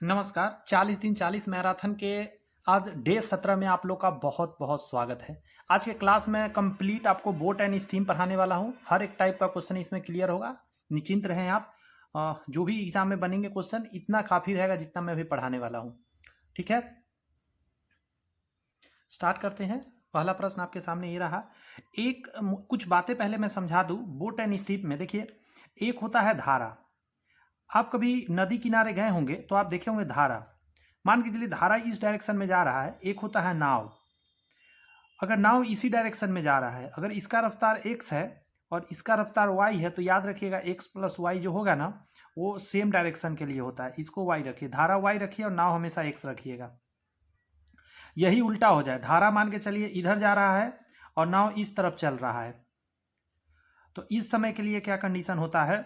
नमस्कार। 40 दिन 40 मैराथन के आज डे 17 में आप लोग का बहुत बहुत स्वागत है। आज के क्लास में कंप्लीट आपको बोट एंड स्टीम पढ़ाने वाला हूं। हर एक टाइप का क्वेश्चन इसमें क्लियर होगा, निश्चिंत रहें आप। जो भी एग्जाम में बनेंगे क्वेश्चन इतना काफ़ी रहेगा जितना मैं भी पढ़ाने वाला हूं। ठीक है, स्टार्ट करते हैं। पहला प्रश्न आपके सामने ये रहा। कुछ बातें पहले मैं समझा दूं। बोट एंड स्टीम में देखिए, एक होता है धारा। आप कभी नदी किनारे गए होंगे तो आप देखे होंगे धारा। मान के चलिए धारा इस डायरेक्शन में जा रहा है। एक होता है नाव। अगर नाव इसी डायरेक्शन में जा रहा है, अगर इसका रफ्तार x है और इसका रफ्तार y है, तो याद रखिएगा x प्लस वाई जो होगा ना, वो सेम डायरेक्शन के लिए होता है। इसको y रखिए, धारा y रखिए और नाव हमेशा x रखिएगा। यही उल्टा हो जाए, धारा मान के चलिए इधर जा रहा है और नाव इस तरफ चल रहा है, तो इस समय के लिए क्या कंडीशन होता है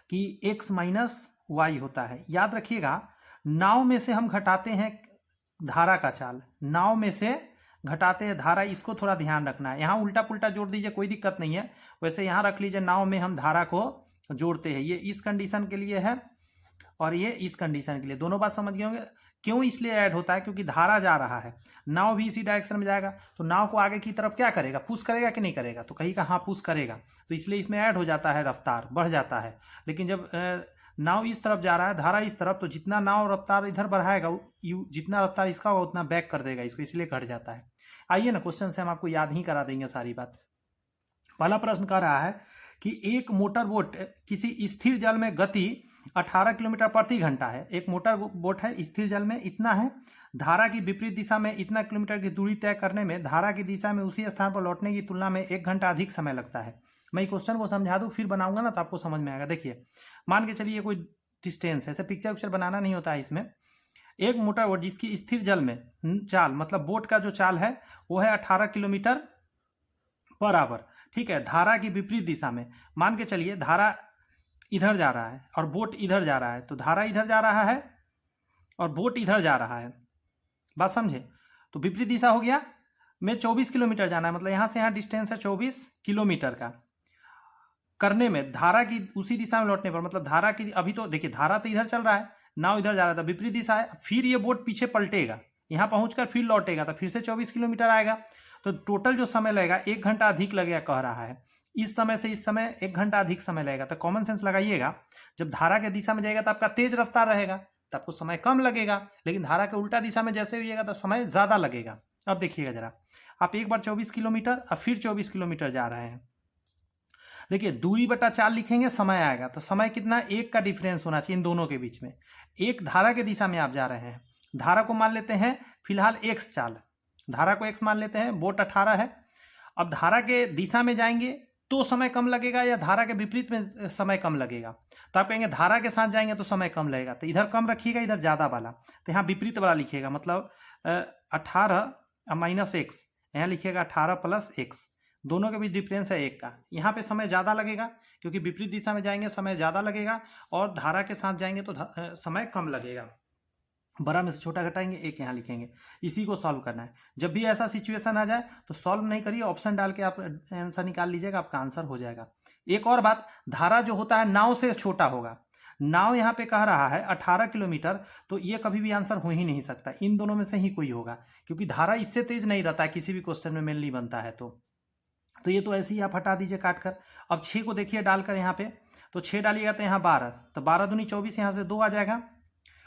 कि x माइनस वाई होता है। याद रखिएगा, नाव में से हम घटाते हैं धारा का चाल, नाव में से घटाते हैं धारा। इसको थोड़ा ध्यान रखना है। यहाँ उल्टा पुल्टा जोड़ दीजिए, कोई दिक्कत नहीं है। वैसे यहाँ रख लीजिए, नाव में हम धारा को जोड़ते हैं। ये इस कंडीशन के लिए है और ये इस कंडीशन के लिए। दोनों बात समझ गए होंगे। क्यों इसलिए ऐड होता है? क्योंकि धारा जा रहा है, नाव भी इसी डायरेक्शन में जाएगा, तो नाव को आगे की तरफ क्या करेगा? पुश करेगा कि नहीं करेगा? तो कहीं का हाँ, पुश करेगा, तो इसलिए इसमें ऐड हो जाता है, रफ्तार बढ़ जाता है। लेकिन जब नाव इस तरफ जा रहा है, धारा इस तरफ, तो जितना नाव रफ्तार इधर बढ़ाएगा, जितना रफ्तार इसका होगा उतना बैक कर देगा इसको, इसलिए घट जाता है। आइए ना, क्वेश्चन से हम आपको याद ही करा देंगे सारी बात। पहला प्रश्न कह रहा है कि एक मोटर बोट किसी स्थिर जल में गति 18 किलोमीटर प्रति घंटा है। एक मोटर बोट है, स्थिर जल में इतना है, धारा की विपरीत दिशा में इतना किलोमीटर की दूरी तय करने में धारा की दिशा में उसी स्थान पर लौटने की तुलना में 1 घंटा अधिक समय लगता है। मैं क्वेश्चन को समझा दूं, फिर बनाऊंगा ना तो आपको समझ में आएगा। देखिए, मान के चलिए कोई डिस्टेंस है, ऐसे पिक्चर उक्चर बनाना नहीं होता है इसमें। एक मोटर बोट जिसकी स्थिर जल में चाल, मतलब बोट का जो चाल है वो है 18 किलोमीटर पर आवर। ठीक है, धारा की विपरीत दिशा में। मान के चलिए धारा इधर जा रहा है और बोट इधर जा रहा है, तो धारा इधर जा रहा है और बोट इधर जा रहा है। बात समझे? तो विपरीत दिशा हो गया। मैं 24 किलोमीटर जाना है, मतलब यहाँ से यहाँ डिस्टेंस है 24 किलोमीटर का। करने में धारा की उसी दिशा में लौटने पर, मतलब धारा की, अभी तो देखिए धारा तो इधर चल रहा है, नाव इधर जा रहा था, विपरीत दिशा है। फिर ये बोट पीछे पलटेगा, यहाँ पहुंचकर फिर लौटेगा, तो फिर से 24 किलोमीटर आएगा। तो टोटल जो समय लगेगा 1 घंटा अधिक लगेगा, कह रहा है। इस समय से इस समय 1 घंटा अधिक समय लगेगा। तो कॉमन सेंस लगाइएगा, जब धारा के दिशा में जाएगा तो आपका तेज रफ्तार रहेगा, तो आपको समय कम लगेगा। लेकिन धारा के उल्टा दिशा में जैसे हुईगा तो समय ज़्यादा लगेगा। अब देखिएगा जरा, आप एक बार 24 किलोमीटर और फिर 24 किलोमीटर जा रहे हैं। देखिए, दूरी बटा चाल लिखेंगे, समय आएगा, तो समय कितना? 1 का डिफरेंस होना चाहिए इन दोनों के बीच में। एक धारा के दिशा में आप जा रहे हैं, धारा को मान लेते हैं फिलहाल x चाल, धारा को x मान लेते हैं, बोट 18 है। अब धारा के दिशा में जाएंगे तो समय कम लगेगा या धारा के विपरीत में समय कम लगेगा? तो आप कहेंगे धारा के साथ जाएंगे तो समय कम लगेगा, तो इधर कम रखिएगा, इधर ज़्यादा वाला, तो यहाँ विपरीत वाला लिखिएगा। मतलब 18 माइनस एक्स, यहाँ लिखिएगा 18 प्लस एक्स। दोनों के बीच डिफरेंस है 1 का। यहाँ पे समय ज़्यादा लगेगा क्योंकि विपरीत दिशा में जाएंगे समय ज़्यादा लगेगा, और धारा के साथ जाएंगे तो समय कम लगेगा। बड़ा में से छोटा घटाएंगे, 1 यहाँ लिखेंगे। इसी को सॉल्व करना है। जब भी ऐसा सिचुएशन आ जाए तो सॉल्व नहीं करिए, ऑप्शन डाल के आप आंसर निकाल लीजिएगा, आपका आंसर हो जाएगा। एक और बात, धारा जो होता है नाव से छोटा होगा। नाव यहाँ पे कह रहा है 18 किलोमीटर, तो ये कभी भी आंसर हो ही नहीं सकता, इन दोनों में से ही कोई होगा, क्योंकि धारा इससे तेज नहीं रहता है, किसी भी क्वेश्चन में मेनली बनता है। तो ये तो ऐसे ही आप हटा दीजिए काट कर। अब 6 को देखिए डालकर यहाँ पे, तो 6 डालिएगा तो यहाँ 12, तो 12 दूनी 24, यहाँ से 2 आ जाएगा,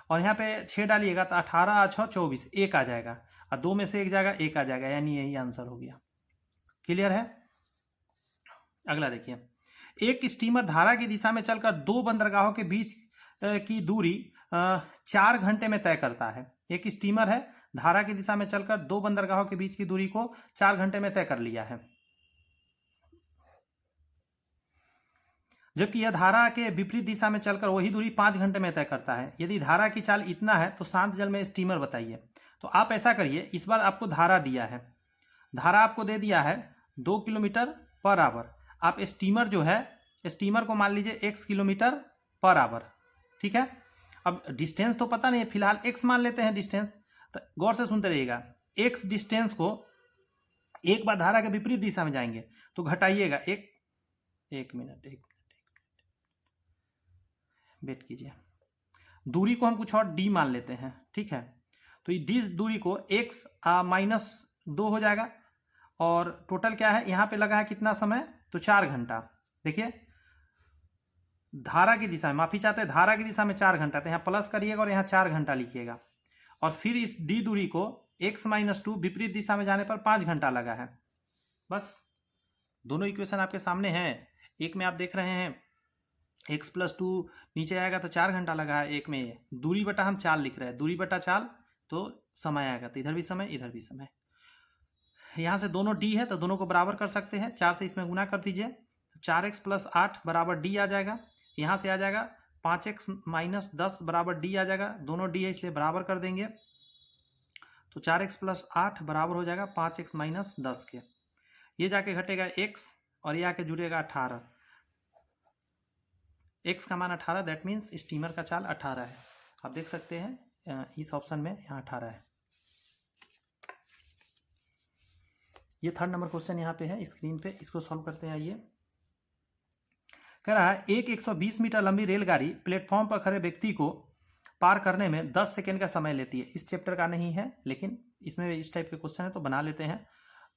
और यहाँ पे 6 डालिएगा तो 18 6 24, 1 आ जाएगा, और 2 में से 1 जाएगा, 1 आ जाएगा, यानी यही आंसर हो गया। क्लियर है? अगला देखिए, एक स्टीमर धारा की दिशा में चलकर 2 बंदरगाहों के बीच की दूरी 4 घंटे में तय करता है। एक स्टीमर है, धारा की दिशा में चलकर 2 बंदरगाहों के बीच की दूरी को 4 घंटे में तय कर लिया है, जबकि यह धारा के विपरीत दिशा में चलकर वही दूरी 5 घंटे में तय करता है। यदि धारा की चाल इतना है तो शांत जल में स्टीमर बताइए। तो आप ऐसा करिए, इस बार आपको धारा दिया है, धारा आपको दे दिया है 2 किलोमीटर पर आवर। आप स्टीमर जो है, स्टीमर को मान लीजिए x किलोमीटर पर आवर। ठीक है, अब डिस्टेंस तो पता नहीं है, फिलहाल x मान लेते हैं डिस्टेंस। तो गौर से सुनते रहिएगा, x डिस्टेंस को एक बार धारा के विपरीत दिशा में जाएंगे तो घटाइएगा, एक मिनट वेट कीजिए। दूरी को हम कुछ और डी मान लेते हैं, ठीक है। तो ये डी दूरी को x -2 हो जाएगा, और टोटल क्या है यहाँ पे लगा है कितना समय, तो 4 घंटा। देखिए धारा की दिशा में, माफी चाहते हैं, धारा की दिशा में 4 घंटा, तो यहाँ प्लस करिएगा और यहाँ 4 घंटा लिखिएगा। और फिर इस डी दूरी को x -2 विपरीत दिशा में जाने पर 5 घंटा लगा है। बस दोनों इक्वेशन आपके सामने हैं। एक में आप देख रहे हैं x +2 नीचे आएगा तो 4 घंटा लगा है, एक में दूरी बटा हम चाल लिख रहे हैं, दूरी बटा चाल तो समय आएगा, तो इधर भी समय इधर भी समय। यहाँ से दोनों d है तो दोनों को बराबर कर सकते हैं, 4 से इसमें गुना कर दीजिए, 4x + 8 बराबर d आ जाएगा। यहाँ से आ जाएगा 5x - 10 बराबर d आ जाएगा, दोनों d है इसलिए बराबर कर देंगे, तो 4x + 8 बराबर हो जाएगा 5x - 10 के। ये जाके घटेगा x और ये आके जुड़ेगा 18, x का मान 18, दैट मीन्स स्टीमर का चाल 18 है। आप देख सकते हैं इस ऑप्शन में यहाँ 18 है। ये 3rd नंबर क्वेश्चन यहाँ पे है स्क्रीन पे, इसको सॉल्व करते हैं। आइए, कह रहा है एक 120 मीटर लंबी रेलगाड़ी प्लेटफॉर्म पर खड़े व्यक्ति को पार करने में 10 सेकेंड का समय लेती है। इस चैप्टर का नहीं है लेकिन इसमें इस टाइप के क्वेश्चन है तो बना लेते हैं।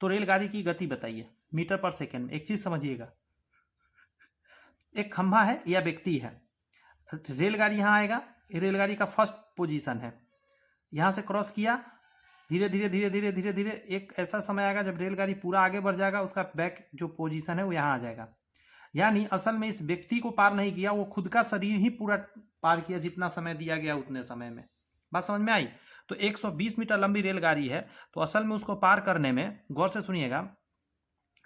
तो रेलगाड़ी की गति बताइए मीटर पर सेकेंड में। एक चीज समझिएगा, एक खंभा है या व्यक्ति है, रेलगाड़ी यहाँ आएगा, रेलगाड़ी का फर्स्ट पोजीशन है, यहाँ से क्रॉस किया, धीरे धीरे धीरे धीरे धीरे धीरे एक ऐसा समय आएगा जब रेलगाड़ी पूरा आगे बढ़ जाएगा, उसका बैक जो पोजीशन है वो यहाँ आ जाएगा। यानी असल में इस व्यक्ति को पार नहीं किया, वो खुद का शरीर ही पूरा पार किया, जितना समय दिया गया उतने समय में। बात समझ में आई? तो 120 मीटर लंबी रेलगाड़ी है तो असल में उसको पार करने में, गौर से सुनिएगा,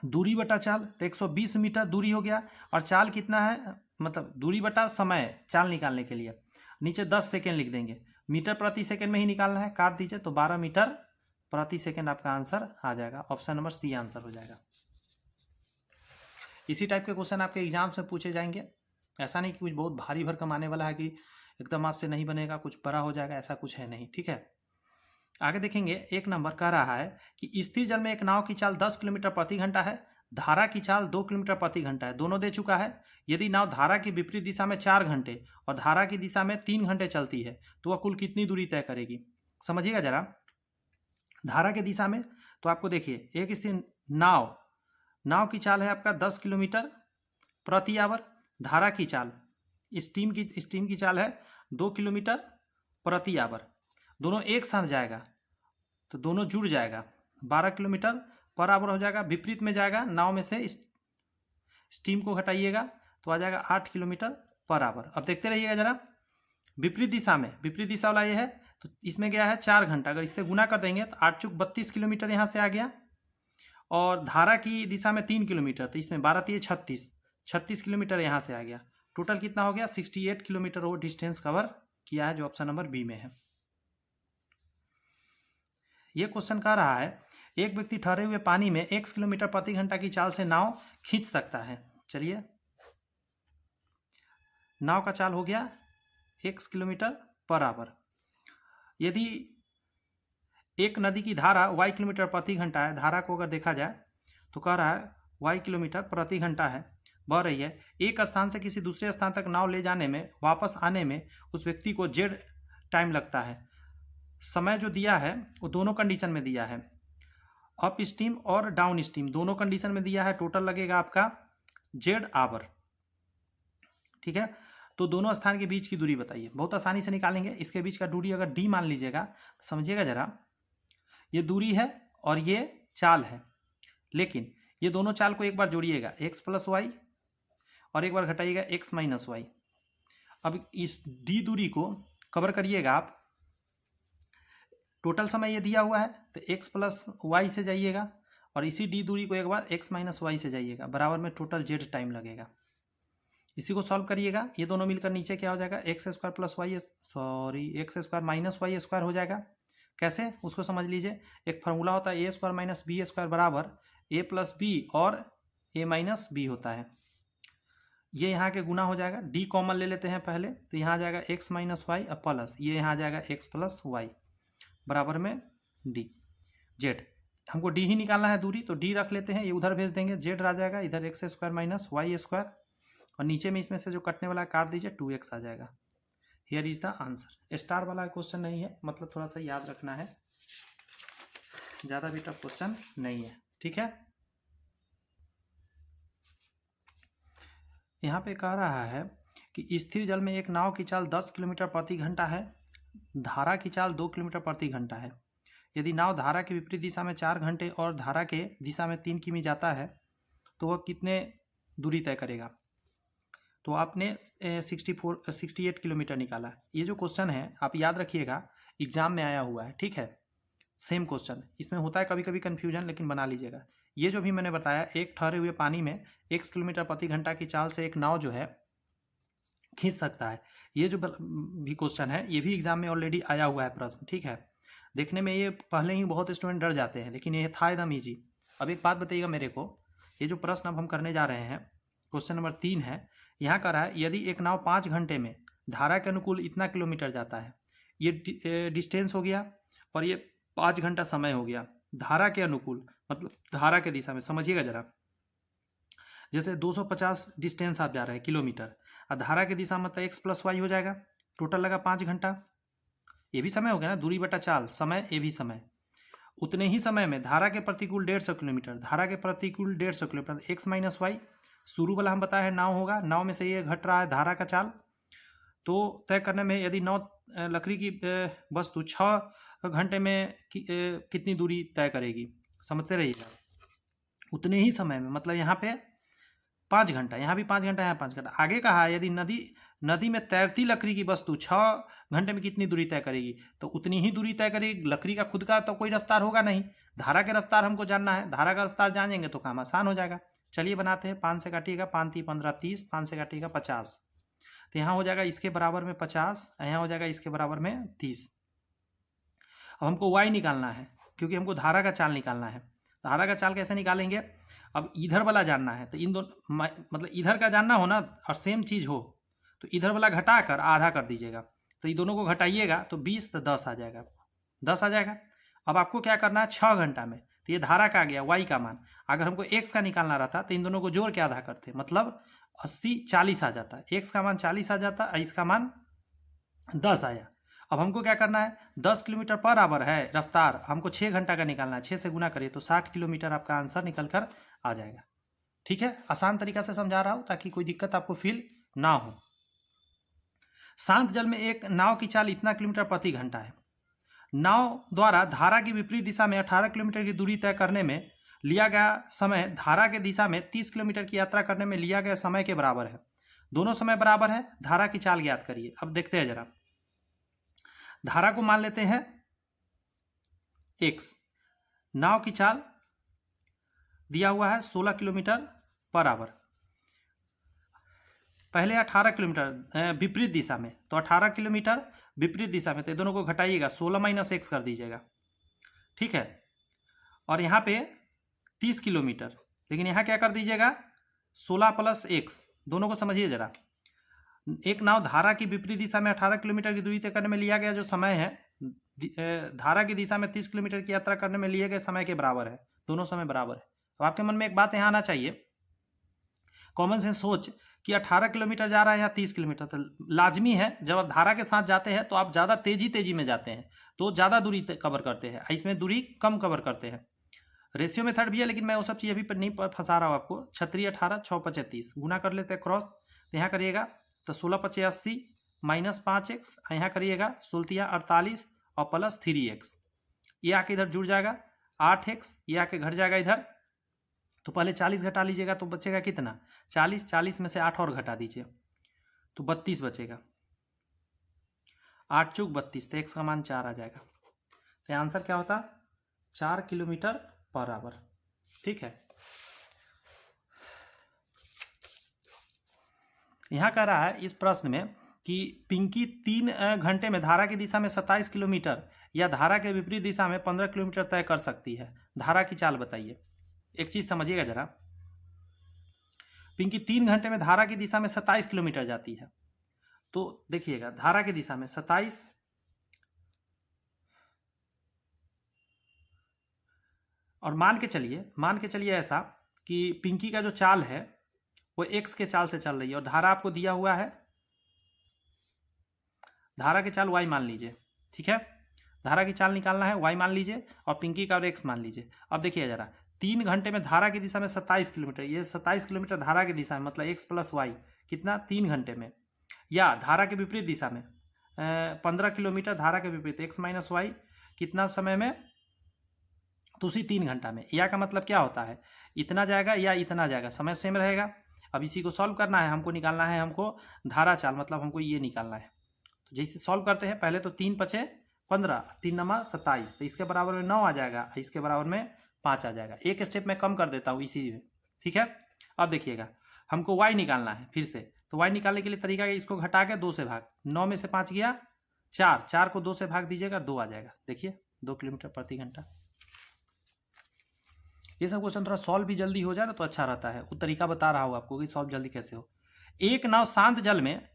दूरी बटा चाल, तो 120 मीटर दूरी हो गया, और चाल कितना है, मतलब दूरी बटा समय चाल निकालने के लिए नीचे 10 सेकेंड लिख देंगे, मीटर प्रति सेकेंड में ही निकालना है, काट दीजिए तो 12 मीटर प्रति सेकेंड आपका आंसर आ जाएगा। ऑप्शन नंबर सी आंसर हो जाएगा। इसी टाइप के क्वेश्चन आपके एग्जाम्स में पूछे जाएंगे। ऐसा नहीं कि कुछ बहुत भारी भरकम आने वाला है कि एकदम आपसे नहीं बनेगा, कुछ बड़ा हो जाएगा, ऐसा कुछ है नहीं, ठीक है। आगे देखेंगे, 1 नंबर कह रहा है कि स्थिर जल में एक नाव की चाल 10 किलोमीटर प्रति घंटा है, धारा की चाल 2 किलोमीटर प्रति घंटा है, दोनों दे चुका है। यदि नाव धारा की विपरीत दिशा में 4 घंटे और धारा की दिशा में 3 घंटे चलती है तो वह कुल कितनी दूरी तय करेगी। समझिएगा जरा, धारा की दिशा में तो आपको देखिए, एक स्थिर नाव की चाल है आपका 10 किलोमीटर प्रति आवर, धारा की चाल स्टीम की चाल है 2 किलोमीटर प्रति आवर, दोनों एक साथ जाएगा तो दोनों जुड़ जाएगा, 12 किलोमीटर पर आवर हो जाएगा। विपरीत में जाएगा, नाव में से स्टीम को हटाइएगा तो आ जाएगा 8 किलोमीटर पर आवर। अब देखते रहिएगा जरा, विपरीत दिशा में, विपरीत दिशा वाला ये है तो इसमें गया है 4 घंटा, अगर इससे गुना कर देंगे तो 8 × 32 किलोमीटर यहाँ से आ गया, और धारा की दिशा में 3 किलोमीटर, तो इसमें 12 × 36 36 किलोमीटर यहाँ से आ गया। टोटल कितना हो गया, 68 किलोमीटर वो डिस्टेंस कवर किया है, जो ऑप्शन नंबर बी में है। ये क्वेश्चन कह रहा है एक व्यक्ति ठहरे हुए पानी में x किलोमीटर प्रति घंटा की चाल से नाव खींच सकता है। चलिए, नाव का चाल हो गया x किलोमीटर पर आवर। यदि एक नदी की धारा y किलोमीटर प्रति घंटा है, धारा को अगर देखा जाए तो कह रहा है y किलोमीटर प्रति घंटा है, बह रही है, एक स्थान से किसी दूसरे स्थान तक नाव ले जाने में, वापस आने में उस व्यक्ति को z टाइम लगता है। समय जो दिया है वो दोनों कंडीशन में दिया है, अप स्टीम और डाउन स्टीम दोनों कंडीशन में दिया है। टोटल लगेगा आपका z आवर, ठीक है। तो दोनों स्थान के बीच की दूरी बताइए, बहुत आसानी से निकालेंगे। इसके बीच का दूरी अगर d मान लीजिएगा तो समझिएगा जरा, ये दूरी है और ये चाल है, लेकिन ये दोनों चाल को एक बार जोड़िएगा x + y और एक बार घटाइएगा x - y। अब इस d दूरी को कवर करिएगा आप, टोटल समय ये दिया हुआ है तो x + y से जाइएगा, और इसी d दूरी को एक बार x - y से जाइएगा, बराबर में टोटल z टाइम लगेगा। इसी को सॉल्व करिएगा, ये दोनों मिलकर नीचे क्या हो जाएगा, x² - y² हो जाएगा। कैसे, उसको समझ लीजिए। एक फार्मूला होता है a² - b² बराबर a + b और a - b होता है। ये यहाँ के गुना हो जाएगा, d कॉमन ले लेते हैं पहले, तो यहाँ आ जाएगा x - y और प्लस ये यहाँ आ जाएगा x + y बराबर में d। z हमको d ही निकालना है दूरी, तो d रख लेते हैं, ये उधर भेज देंगे, z आ जाएगा इधर x² - y² और नीचे में इसमें से जो कटने वाला काट दीजिए 2x आ जाएगा। Here is the answer. Star वाला क्वेश्चन नहीं है, मतलब थोड़ा सा याद रखना है, ज़्यादा भी टफ क्वेश्चन नहीं है, ठीक है। यहाँ पे कह रहा है कि स्थिर जल में एक नाव की चाल 10 किलोमीटर प्रति घंटा है, धारा की चाल 2 किलोमीटर प्रति घंटा है। यदि नाव धारा के विपरीत दिशा में 4 घंटे और धारा के दिशा में 3 किमी जाता है तो वह कितने दूरी तय करेगा। तो आपने 68 किलोमीटर निकाला। ये जो क्वेश्चन है आप याद रखिएगा, एग्जाम में आया हुआ है, ठीक है। सेम क्वेश्चन इसमें होता है कभी कभी कन्फ्यूजन, लेकिन बना लीजिएगा। ये जो भी मैंने बताया, एक ठहरे हुए पानी में x किलोमीटर प्रति घंटा की चाल से एक नाव जो है खींच सकता है। ये जो भी क्वेश्चन है ये भी एग्जाम में ऑलरेडी आया हुआ है प्रश्न, ठीक है। देखने में ये पहले ही बहुत स्टूडेंट डर जाते हैं, लेकिन ये था एकदम ईजी। अब एक बात बताइएगा मेरे को, ये जो प्रश्न अब हम करने जा रहे हैं क्वेश्चन नंबर 3 है। यहाँ कह रहा है यदि एक नाव 5 घंटे में धारा के अनुकूल इतना किलोमीटर जाता है, ये डिस्टेंस हो गया और ये 5 घंटा समय हो गया। धारा के अनुकूल मतलब धारा के दिशा में, समझिएगा जरा, जैसे 250 डिस्टेंस आप जा रहे हैं किलोमीटर, और धारा की दिशा मतलब x + y हो जाएगा, टोटल लगा 5 घंटा। ये भी समय हो गया ना, दूरी बटा चाल, समय ये भी समय। उतने ही समय में धारा के प्रतिकूल 150 किलोमीटर, धारा के प्रतिकूल 150 किलोमीटर, x - y। शुरू वाला हम बताया है नाव होगा, नाव में से ये घट रहा है धारा का चाल। तो तय करने में यदि नाव लकड़ी की वस्तु 6 घंटे में कितनी दूरी तय करेगी, समझते रहिएगा। उतने ही समय में मतलब यहाँ पे 5 घंटा, यहाँ भी 5 घंटा, यहाँ 5 घंटा। आगे कहा है यदि नदी में तैरती लकड़ी की वस्तु 6 घंटे में कितनी दूरी तय करेगी, तो उतनी ही दूरी तय करेगी। लकड़ी का खुद का तो कोई रफ्तार होगा नहीं, धारा के रफ्तार हमको जानना है। धारा का रफ्तार जानेंगे तो काम आसान हो जाएगा। चलिए बनाते हैं। 5 से काटिएगा, 5 × 3 = 15, 30, 5 से काटिएगा 50, तो यहाँ हो जाएगा इसके बराबर में 50, यहाँ हो जाएगा इसके बराबर में 30। अब हमको y निकालना है, क्योंकि हमको धारा का चाल निकालना है। धारा का चाल कैसे निकालेंगे, अब इधर वाला जानना है, तो इन दोनों मतलब इधर का जानना हो ना और सेम चीज़ हो तो इधर वाला घटा कर आधा कर दीजिएगा, तो ये दोनों को घटाइएगा तो 20 तो 10 आ जाएगा, 10 आ जाएगा। अब आपको क्या करना है, 6 घंटा में, तो ये धारा का आ गया y का मान। अगर हमको x का निकालना रहता तो इन दोनों को जोड़ के आधा करते, मतलब 80 40 आ जाता, x का मान 40 आ जाता, इसका मान 10 आया। अब हमको क्या करना है, 10 किलोमीटर पर आवर है रफ्तार, हमको 6 घंटा का निकालना है, 6 से गुना करिए तो 60 किलोमीटर आपका आंसर निकल कर आ जाएगा। ठीक है, आसान तरीका से समझा रहा हूँ ताकि कोई दिक्कत आपको फील ना हो। शांत जल में एक नाव की चाल इतना किलोमीटर प्रति घंटा है। नाव द्वारा धारा की विपरीत दिशा में 18 किलोमीटर की दूरी तय करने में लिया गया समय धारा के दिशा में 30 किलोमीटर की यात्रा करने में लिया गया समय के बराबर है। दोनों समय बराबर है, धारा की चाल ज्ञात करिए। अब देखते हैं जरा, धारा को मान लेते हैं x, नाव की चाल दिया हुआ है 16 किलोमीटर पर आवर, पहले 18 किलोमीटर विपरीत दिशा में, तो 18 किलोमीटर विपरीत दिशा में, तो दोनों को घटाइएगा, 16 - x कर दीजिएगा, ठीक है। और यहाँ पे 30 किलोमीटर, लेकिन यहाँ क्या कर दीजिएगा, 16 + x, दोनों को समझिए जरा। एक नाव धारा की विपरीत दिशा में 18 किलोमीटर की दूरी तय करने में लिया गया जो समय है, धारा की दिशा में 30 किलोमीटर की यात्रा करने में लिए गए समय के बराबर है। दोनों समय बराबर है। तो आपके मन में एक बात यहाँ आना चाहिए, कॉमन सेंस सोच कि 18 किलोमीटर जा रहा है या 30 किलोमीटर, तो लाजमी है जब आप धारा के साथ जाते हैं तो आप ज़्यादा तेजी में जाते हैं तो ज़्यादा दूरी कवर करते हैं, इसमें दूरी कम कवर करते हैं। रेशियो मेथड भी है, लेकिन मैं वो सब चीज़ अभी पर नहीं फंसा रहा हूँ आपको। 36 18 6 × 35 गुना कर लेते हैं क्रॉस, तो यहाँ करिएगा तो 16 × 5 = 80 - 5x, यहाँ करिएगा 16 × 48 और प्लस 3x, ये आके इधर जुड़ जाएगा 8x, ये आके घट जाएगा इधर, तो पहले 40 घटा लीजिएगा तो बचेगा कितना, 40 में से 8 और घटा दीजिए तो 32 बचेगा, 8 × 4 = 32, तो x का मान 4 आ जाएगा। तो आंसर क्या होता, 4 किलोमीटर पर आवर। ठीक है, यहाँ कह रहा है इस प्रश्न में कि पिंकी 3 घंटे में धारा की दिशा में 27 किलोमीटर या धारा के विपरीत दिशा में 15 किलोमीटर तय कर सकती है, धारा की चाल बताइए। एक चीज समझिएगा जरा, पिंकी 3 घंटे में धारा की दिशा में 27 किलोमीटर जाती है, तो देखिएगा धारा की दिशा में 27, और मान के चलिए ऐसा कि पिंकी का जो चाल है वो x के चाल से चल रही है और धारा आपको दिया हुआ है धारा की चाल y मान लीजिए, ठीक है। धारा की चाल निकालना है, y मान लीजिए और पिंकी का और x मान लीजिए। अब देखिए जरा, 3 घंटे में धारा की दिशा में 27 किलोमीटर, ये 27 किलोमीटर धारा की दिशा में, मतलब x प्लस वाई कितना 3 घंटे में, या धारा के विपरीत दिशा में 15 किलोमीटर धारा के विपरीत x माइनस वाई कितना समय में, तो उसी 3 घंटा में। या का मतलब क्या होता है, इतना जाएगा या इतना जाएगा, समय सेम रहेगा। अब इसी को सॉल्व करना है, हमको निकालना है, हमको धारा चाल, मतलब हमको ये निकालना है। तो जैसे सॉल्व करते हैं, पहले तो 3 पचे 15, 3 नमा 27, तो इसके बराबर में 9 आ जाएगा, इसके बराबर में 5 आ जाएगा। एक स्टेप में कम कर देता हूँ इसी में, ठीक है। अब देखिएगा, हमको y निकालना है फिर से, तो y निकालने के लिए तरीका है, इसको घटा के 2 से भाग, 9 में से 5 गया 4, 4 को 2 से भाग दीजिएगा, 2 आ जाएगा। देखिए 2 किलोमीटर प्रति घंटा। ये सब क्वेश्चन थोड़ा सॉल्व भी जल्दी हो जाए ना तो अच्छा रहता है, वो तरीका बता रहा हूँ आपको कि सॉल्व जल्दी कैसे हो। एक नाव शांत जल में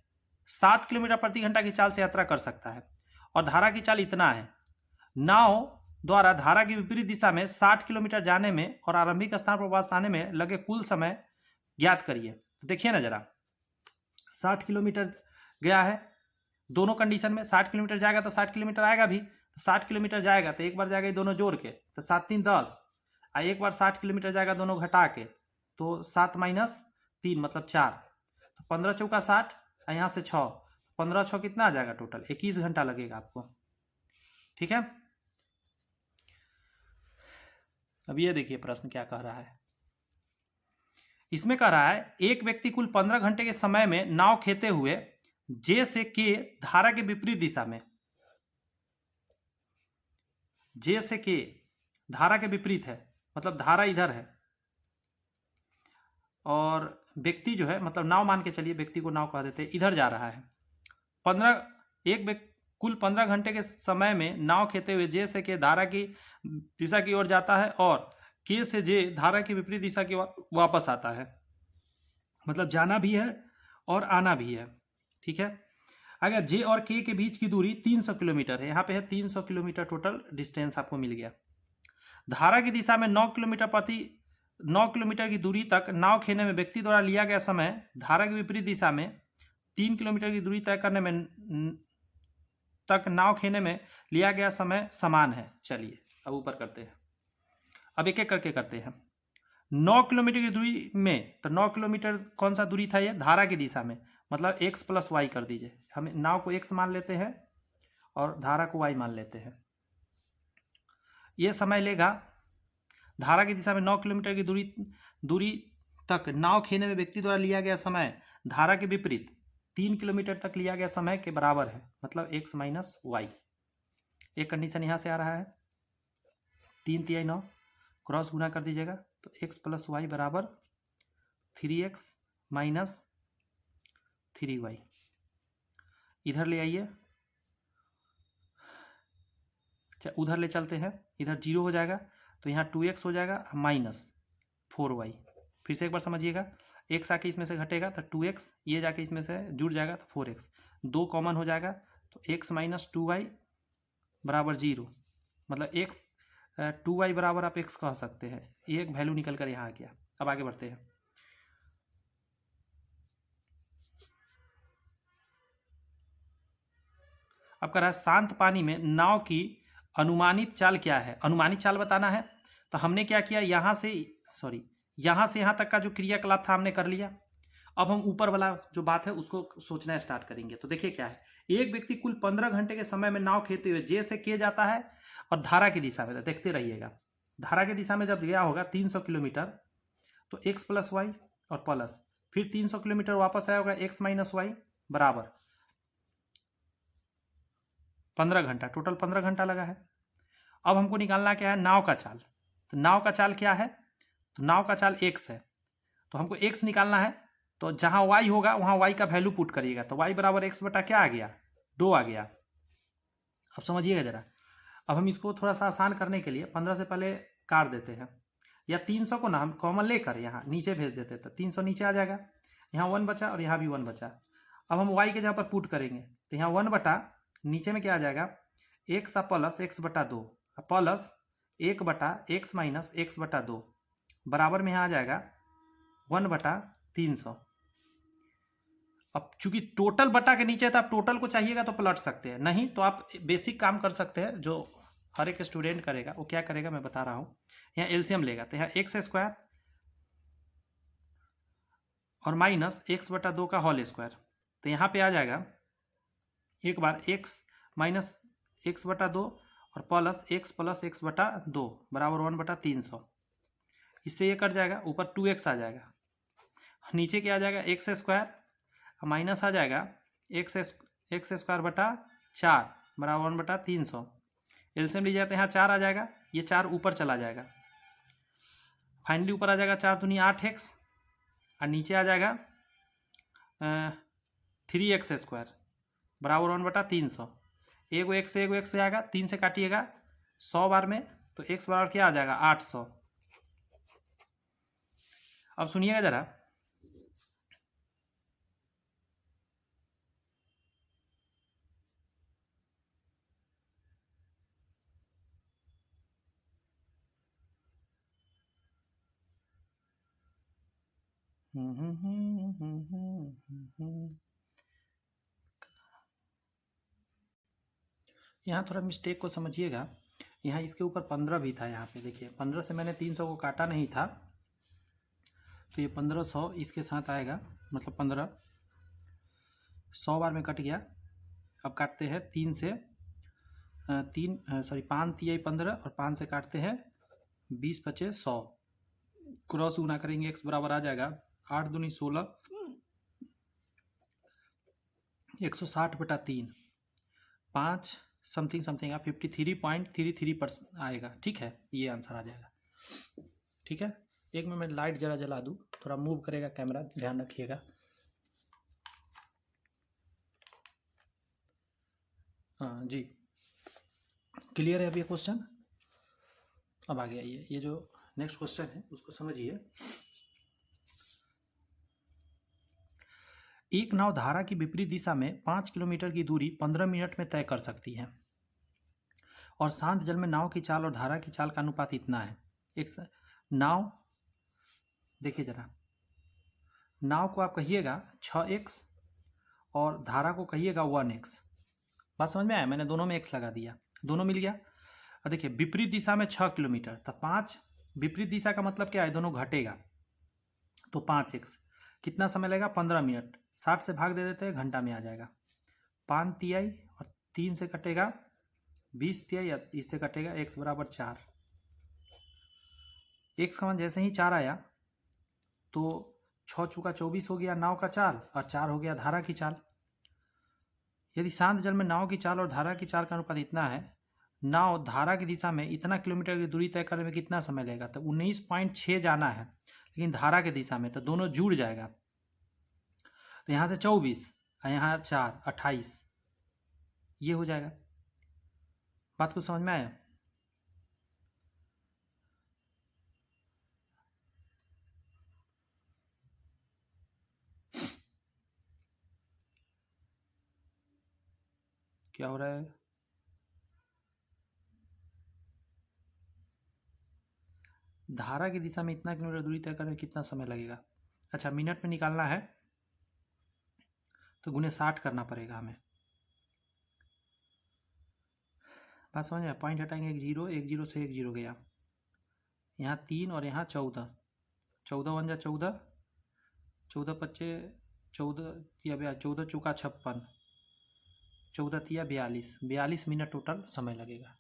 7 किलोमीटर प्रति घंटा की चाल से यात्रा कर सकता है और धारा की चाल इतना है। नाव द्वारा धारा की विपरीत दिशा में 60 किलोमीटर जाने में और आरंभिक स्थान पर वापस आने में लगे कुल समय ज्ञात करिए। तो देखिए ना जरा, 60 किलोमीटर गया है, दोनों कंडीशन में 60 किलोमीटर जाएगा तो 60 किलोमीटर आएगा भी, तो 60 किलोमीटर जाएगा तो एक बार जाएगा दोनों जोड़ के, तो 7 3 10, और एक बार 60 किलोमीटर जाएगा दोनों घटा के, तो 7 माइनस 3 मतलब 4, तो 15 चौका 60 और यहाँ से 6, 15 6 कितना आ जाएगा टोटल, 21 घंटा लगेगा आपको, ठीक है। अब ये देखिए प्रश्न क्या कह रहा है, इसमें कह रहा है एक व्यक्ति कुल 15 घंटे के समय में नाव खेते हुए जे से के धारा के विपरीत दिशा में, जे से के धारा के विपरीत है, मतलब धारा इधर है और व्यक्ति जो है, मतलब नाव मान के चलिए, व्यक्ति को नाव कह देते हैं, इधर जा रहा है। कुल 15 घंटे के समय में नाव खेते हुए जे से के धारा की दिशा की ओर जाता है और के से जे धारा की विपरीत दिशा की ओर वापस आता है, मतलब जाना भी है और आना भी है, ठीक है। अगर जे और के के बीच की दूरी 300 किलोमीटर है, यहाँ पे है 300 किलोमीटर टोटल डिस्टेंस आपको मिल गया। धारा की दिशा में 9 किलोमीटर की दूरी तक नाव खेने में व्यक्ति द्वारा लिया गया समय धारा की विपरीत दिशा में 3 किलोमीटर की दूरी तय करने में तक नाव खेने में लिया गया समय समान है। चलिए अब ऊपर करते हैं, अब एक एक करके करते हैं। 9 किलोमीटर की दूरी में, तो 9 किलोमीटर कौन सा दूरी था, ये धारा की दिशा में, मतलब x प्लस वाई कर दीजिए। हम नाव को x मान लेते हैं और धारा को y मान लेते हैं। ये समय लेगा, धारा की दिशा में 9 किलोमीटर की दूरी तक नाव खेने में व्यक्ति द्वारा लिया गया समय धारा के विपरीत 3 किलोमीटर तक लिया गया समय के बराबर है, मतलब x माइनस वाई। एक कंडीशन यहाँ से आ रहा है, 3 3 9 क्रॉस गुना कर दीजिएगा, तो x प्लस वाई बराबर 3x माइनस 3y। इधर ले आइए, अच्छा उधर ले चलते हैं, इधर 0 हो जाएगा तो यहाँ 2x हो जाएगा माइनस 4y। फिर से एक बार समझिएगा, x आके इसमें से घटेगा तो 2x, ये जाके इसमें से जुड़ जाएगा तो 4x, 2 कॉमन हो जाएगा तो x माइनस 2y बराबर 0, मतलब x 2y बराबर आप x कह सकते हैं। ये एक वैल्यू निकल कर यहाँ आ गया। अब आगे बढ़ते हैं, अब कह रहा है शांत पानी में नाव की अनुमानित चाल क्या है। अनुमानित चाल बताना है, तो हमने क्या किया, यहाँ से यहाँ तक का जो क्रियाकलाप था हमने कर लिया। अब हम ऊपर वाला जो बात है उसको सोचना स्टार्ट करेंगे। तो देखिए क्या है, एक व्यक्ति कुल 15 घंटे के समय में नाव खेते हुए जे से के जाता है और धारा की दिशा में, तो देखते रहिएगा, धारा की दिशा में जब गया होगा 300 किलोमीटर तो x प्लस वाई और प्लस, फिर 300 किलोमीटर वापस आया होगा x माइनस वाई बराबर 15 घंटा, टोटल 15 घंटा लगा है। अब हमको निकालना क्या है, नाव का चाल। तो नाव का चाल क्या है, तो नाव का चाल x है, तो हमको x निकालना है, तो जहां y होगा वहां y का वैल्यू पुट करिएगा, तो y बराबर x बटा क्या आ गया, 2 आ गया। अब समझिएगा जरा, अब हम इसको थोड़ा सा आसान करने के लिए 15 से पहले काट देते हैं, या 300 को ना हम कॉमन लेकर यहाँ नीचे भेज देते हैं, तो 300 नीचे आ जाएगा, यहाँ 1 बचा और यहाँ भी 1 बचा। अब हम y के जगह पर पुट करेंगे, तो यहाँ 1 बटा नीचे में क्या आ जाएगा, x प्लस x बटा 2 प्लस 1 बटा x माइनस x बटा 2 बराबर में यहाँ आ जाएगा 1 बटा 300। अब चूंकि टोटल बटा के नीचे है तो आप टोटल को चाहिएगा तो पलट सकते हैं, नहीं तो आप बेसिक काम कर सकते हैं जो हर एक स्टूडेंट करेगा। वो क्या करेगा मैं बता रहा हूँ। यहाँ एलसीएम लेगा तो यहाँ एक्स स्क्वायर और माइनस एक्स बटा 2 का होल स्क्वायर, तो यहाँ पे आ जाएगा एक बार एक्स माइनस एक्स बटा 2 और प्लस एक्स बटा 2 बराबर 1/300। इससे ये कट जाएगा, ऊपर 2x आ जाएगा, नीचे क्या आ जाएगा एक्स स्क्वायर माइनस आ जाएगा एक्स स्क्वायर बटा 4 बराबर 1/300। एलसीएम लीजिए तो यहाँ 4 आ जाएगा, ये 4 ऊपर चला जाएगा, फाइनली ऊपर आ जाएगा 4 दूनी 8x और नीचे आ जाएगा 3x स्क्वायर बराबर 1/300। एगो एक से जाएगा, 3 से काटिएगा 100 बार में तो x बराबर क्या आ जाएगा 800। अब सुनिएगा जरा, यहाँ थोड़ा मिस्टेक को समझिएगा। यहाँ इसके ऊपर 15 भी था, यहाँ पे देखिए 15 से मैंने 300 को काटा नहीं था, तो ये 1500 इसके साथ आएगा, मतलब 15 100 बार में कट गया। अब काटते हैं 3 से 5 तिया 15 और 5 से काटते हैं 20 बचे 100, क्रॉस गुना करेंगे x बराबर आ जाएगा 8 दूनी 16 160/3 5 समथिंग आप 53.33% आएगा। ठीक है, ये आंसर आ जाएगा। ठीक है, एक में मैं लाइट जरा जला दूँ, थोड़ा मूव करेगा कैमरा, ध्यान रखिएगा। हाँ जी, क्लियर है अभी ये क्वेश्चन। अब आगे आइए, ये जो नेक्स्ट क्वेश्चन है उसको समझिए। एक नाव धारा की विपरीत दिशा में 5 किलोमीटर की दूरी 15 मिनट में तय कर सकती है और शांत जल में नाव की चाल और धारा की चाल का अनुपात इतना है। एक नाव, देखिए जरा, नाव को आप कहिएगा 6x और धारा को कहिएगा 1x। बात समझ में आया? मैंने दोनों में x लगा दिया, दोनों मिल गया। और देखिए विपरीत दिशा में 6 किलोमीटर, तो 5 विपरीत दिशा का मतलब क्या है, दोनों घटेगा, तो 5x कितना समय लगेगा 15 मिनट। 60 से भाग दे देते हैं, घंटा में आ जाएगा। 5 तिहाई और 3 से कटेगा 20 तिहाई, इससे कटेगा x बराबर 4। x का मान जैसे ही 4 आया तो 6 चौका 24 हो गया नाव का चाल और 4 हो गया धारा की चाल। यदि शांत जल में नाव की चाल और धारा की चाल का अनुपात इतना है, नाव धारा की दिशा में इतना किलोमीटर की दूरी तय करने में कितना समय लगेगा, तो 19.6 जाना है, लेकिन धारा की दिशा में तो दोनों जुड़ जाएगा, तो यहाँ से 24 और यहाँ 4 28, ये हो जाएगा। बात को समझ में आया? क्या हो रहा है? धारा की दिशा में इतना किलोमीटर दूरी तय करने में कितना समय लगेगा। अच्छा, मिनट में निकालना है तो गुने 60 करना पड़ेगा हमें। बात समझ में? पॉइंट हटाएंगे, 1 0 से 1 0 गया, यहाँ 3 और यहाँ 14, 14 1 जा 14, 14 पच्चे 14 या 14 चौका 56, 14 तिया 42, 42 मिनट टोटल समय लगेगा।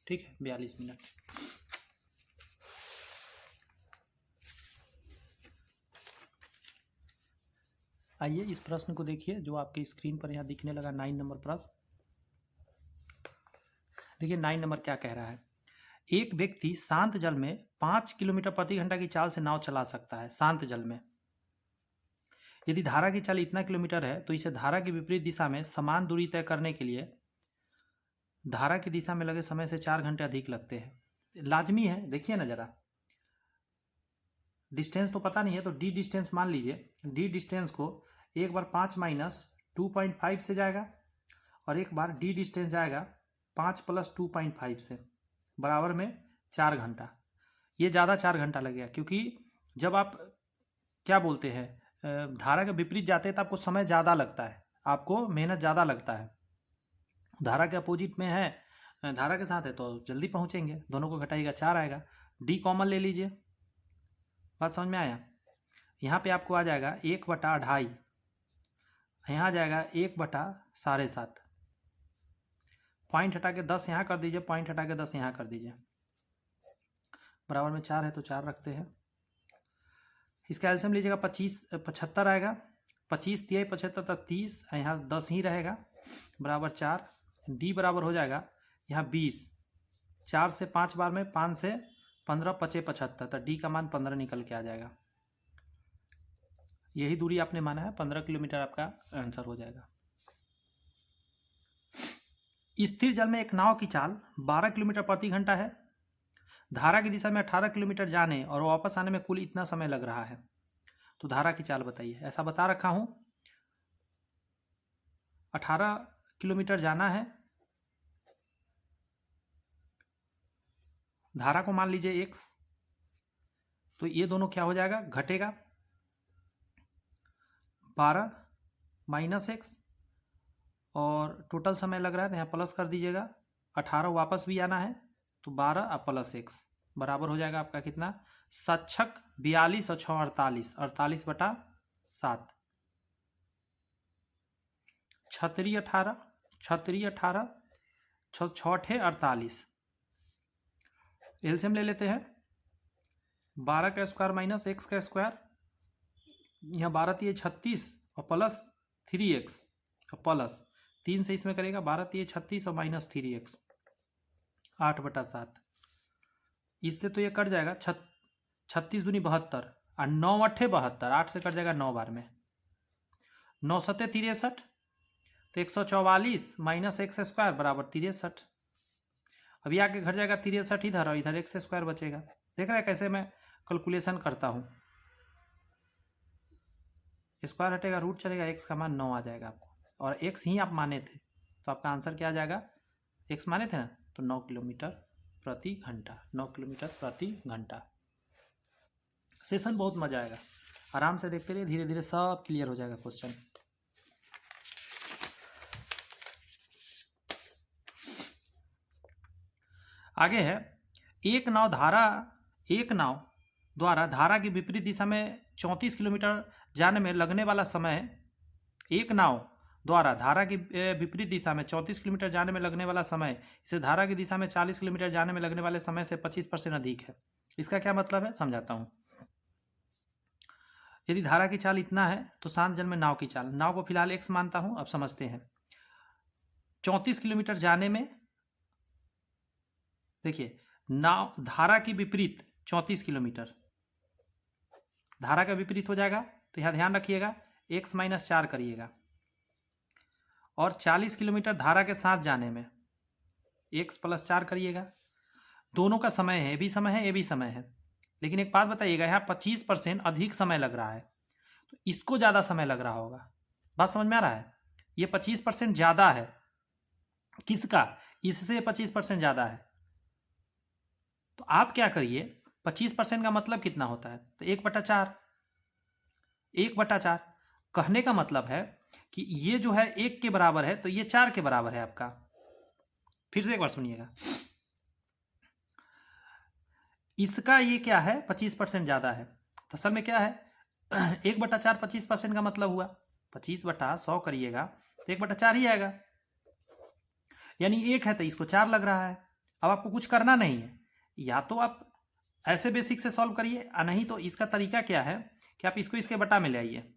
ठीक है, 42 मिनट। आइए इस प्रश्न को देखिए जो आपके स्क्रीन पर यहाँ दिखने लगा, 9 नंबर प्रश्न। देखिए 9 नंबर क्या कह रहा है। एक व्यक्ति शांत जल में 5 किलोमीटर प्रति घंटा की चाल से नाव चला सकता है शांत जल में। यदि धारा की चाल इतना किलोमीटर है तो इसे धारा की विपरीत दिशा में समान दूरी तय करने के लिए धारा की दिशा में लगे समय से 4 घंटे अधिक लगते हैं। लाजमी है, देखिए ना जरा, डिस्टेंस तो पता नहीं है तो डी डिस्टेंस मान लीजिए। डी डिस्टेंस को एक बार 5 माइनस 2.5 से जाएगा और एक बार डी डिस्टेंस जाएगा 5 प्लस 2.5 से, बराबर में 4 घंटा। ये ज़्यादा 4 घंटा लगेगा, क्योंकि जब आप क्या बोलते हैं धारा के विपरीत जाते हैं तो आपको समय ज़्यादा लगता है, आपको मेहनत ज़्यादा लगता है। धारा के अपोजिट में है, धारा के साथ है तो जल्दी पहुँचेंगे। दोनों को घटाइएगा 4 आएगा। डी कॉमन ले लीजिए। बात समझ में आया? यहाँ पे आपको आ जाएगा 1/2, यहाँ आ जाएगा 1/7.5। पॉइंट हटा के 10 यहाँ कर दीजिए, पॉइंट हटा के 10 यहाँ कर दीजिए। बराबर में 4 है तो 4 रखते हैं। इसका एलसीएम लीजिएगा 75 आएगा। 25 तिया 75 तक 30, यहाँ 10 ही रहेगा, बराबर 4। डी बराबर हो जाएगा यहाँ 20, 4 से 5 बार में 5 से 15, 25 75, तो डी का मान 15 निकल के आ जाएगा। यही दूरी आपने माना है, 15 किलोमीटर आपका आंसर हो जाएगा। स्थिर जल में एक नाव की चाल 12 किलोमीटर प्रति घंटा है। धारा की दिशा में 18 किलोमीटर जाने और वापस आने में कुल इतना समय लग रहा है, तो धारा की चाल बताइए। ऐसा बता रखा हूं 18 किलोमीटर जाना है, धारा को मान लीजिए x, तो ये दोनों क्या हो जाएगा, घटेगा। 12 माइनस x और टोटल समय लग रहा है तो यहाँ प्लस कर दीजिएगा। 18 वापस भी आना है तो 12 और प्लस x बराबर हो जाएगा आपका कितना, 7×6 42 और 6 48, 48/7। छतरी 18, 6×6 = 48। एलसीएम ले लेते हैं। 12 का स्क्वायर माइनस x का स्क्वायर, यहाँ 12 तिया 36 और प्लस 3x और प्लस 3 से इसमें करेगा 12 तिया 36 और माइनस 3x, 8/7। इससे तो ये कट जाएगा 36 दूनी 72 और 9 अट्ठे 72, 8 से कट जाएगा 9 बार में, 9 सत्ते 63, तो 144 माइनस x स्क्वायर बराबर 63। अभी आके घर जाएगा 63 इधर और इधर x स्क्वायर बचेगा। देख रहे हैं कैसे मैं कैलकुलेशन करता हूँ। स्क्वायर हटेगा, रूट चलेगा, x का मान 9 आ जाएगा आपको, और x ही आप माने थे तो आपका आंसर क्या आ जाएगा, x माने थे ना, तो 9 किलोमीटर प्रति घंटा, 9 किलोमीटर प्रति घंटा। सेशन बहुत मजा आएगा, आराम से देखते रहिए, धीरे धीरे सब क्लियर हो जाएगा क्वेश्चन। आगे है, एक नाव द्वारा धारा की विपरीत दिशा में 34 किलोमीटर जाने में लगने वाला समय, एक नाव द्वारा धारा की विपरीत दिशा में 34 किलोमीटर जाने में लगने वाला समय इसे धारा की दिशा में 40 किलोमीटर जाने में लगने वाले समय से 25% अधिक है। इसका क्या मतलब है, समझाता हूं। यदि धारा की चाल इतना है तो शांत जल में नाव की चाल, नाव को फिलहाल x मानता हूं, अब समझते हैं। 34 किलोमीटर जाने में, देखिए नाव धारा की विपरीत 34 किलोमीटर, धारा का विपरीत हो जाएगा तो यहां ध्यान रखिएगा x - 4 करिएगा, और 40 किलोमीटर धारा के साथ जाने में x + 4 करिएगा। दोनों का समय है, ये भी समय है, ये भी समय है, लेकिन एक बात बताइएगा, यहाँ 25% अधिक समय लग रहा है तो इसको ज़्यादा समय लग रहा होगा। बात समझ में आ रहा है? ये 25% ज़्यादा है, किसका, इससे 25% ज़्यादा है। तो आप क्या करिए, 25% का मतलब कितना होता है, तो 1/4, 1/4 कहने का मतलब है कि ये जो है 1 के बराबर है तो ये 4 के बराबर है आपका। फिर से एक बार सुनिएगा, इसका ये क्या है, 25% ज़्यादा है, तो असल में क्या है 1/4 25% का मतलब हुआ, 25/100 करिएगा तो 1/4 ही आएगा, यानी 1 है तो इसको 4 लग रहा है। अब आपको कुछ करना नहीं है, या तो आप ऐसे बेसिक से सॉल्व करिए, नहीं तो इसका तरीका क्या है कि आप इसको इसके बटा में ले आइए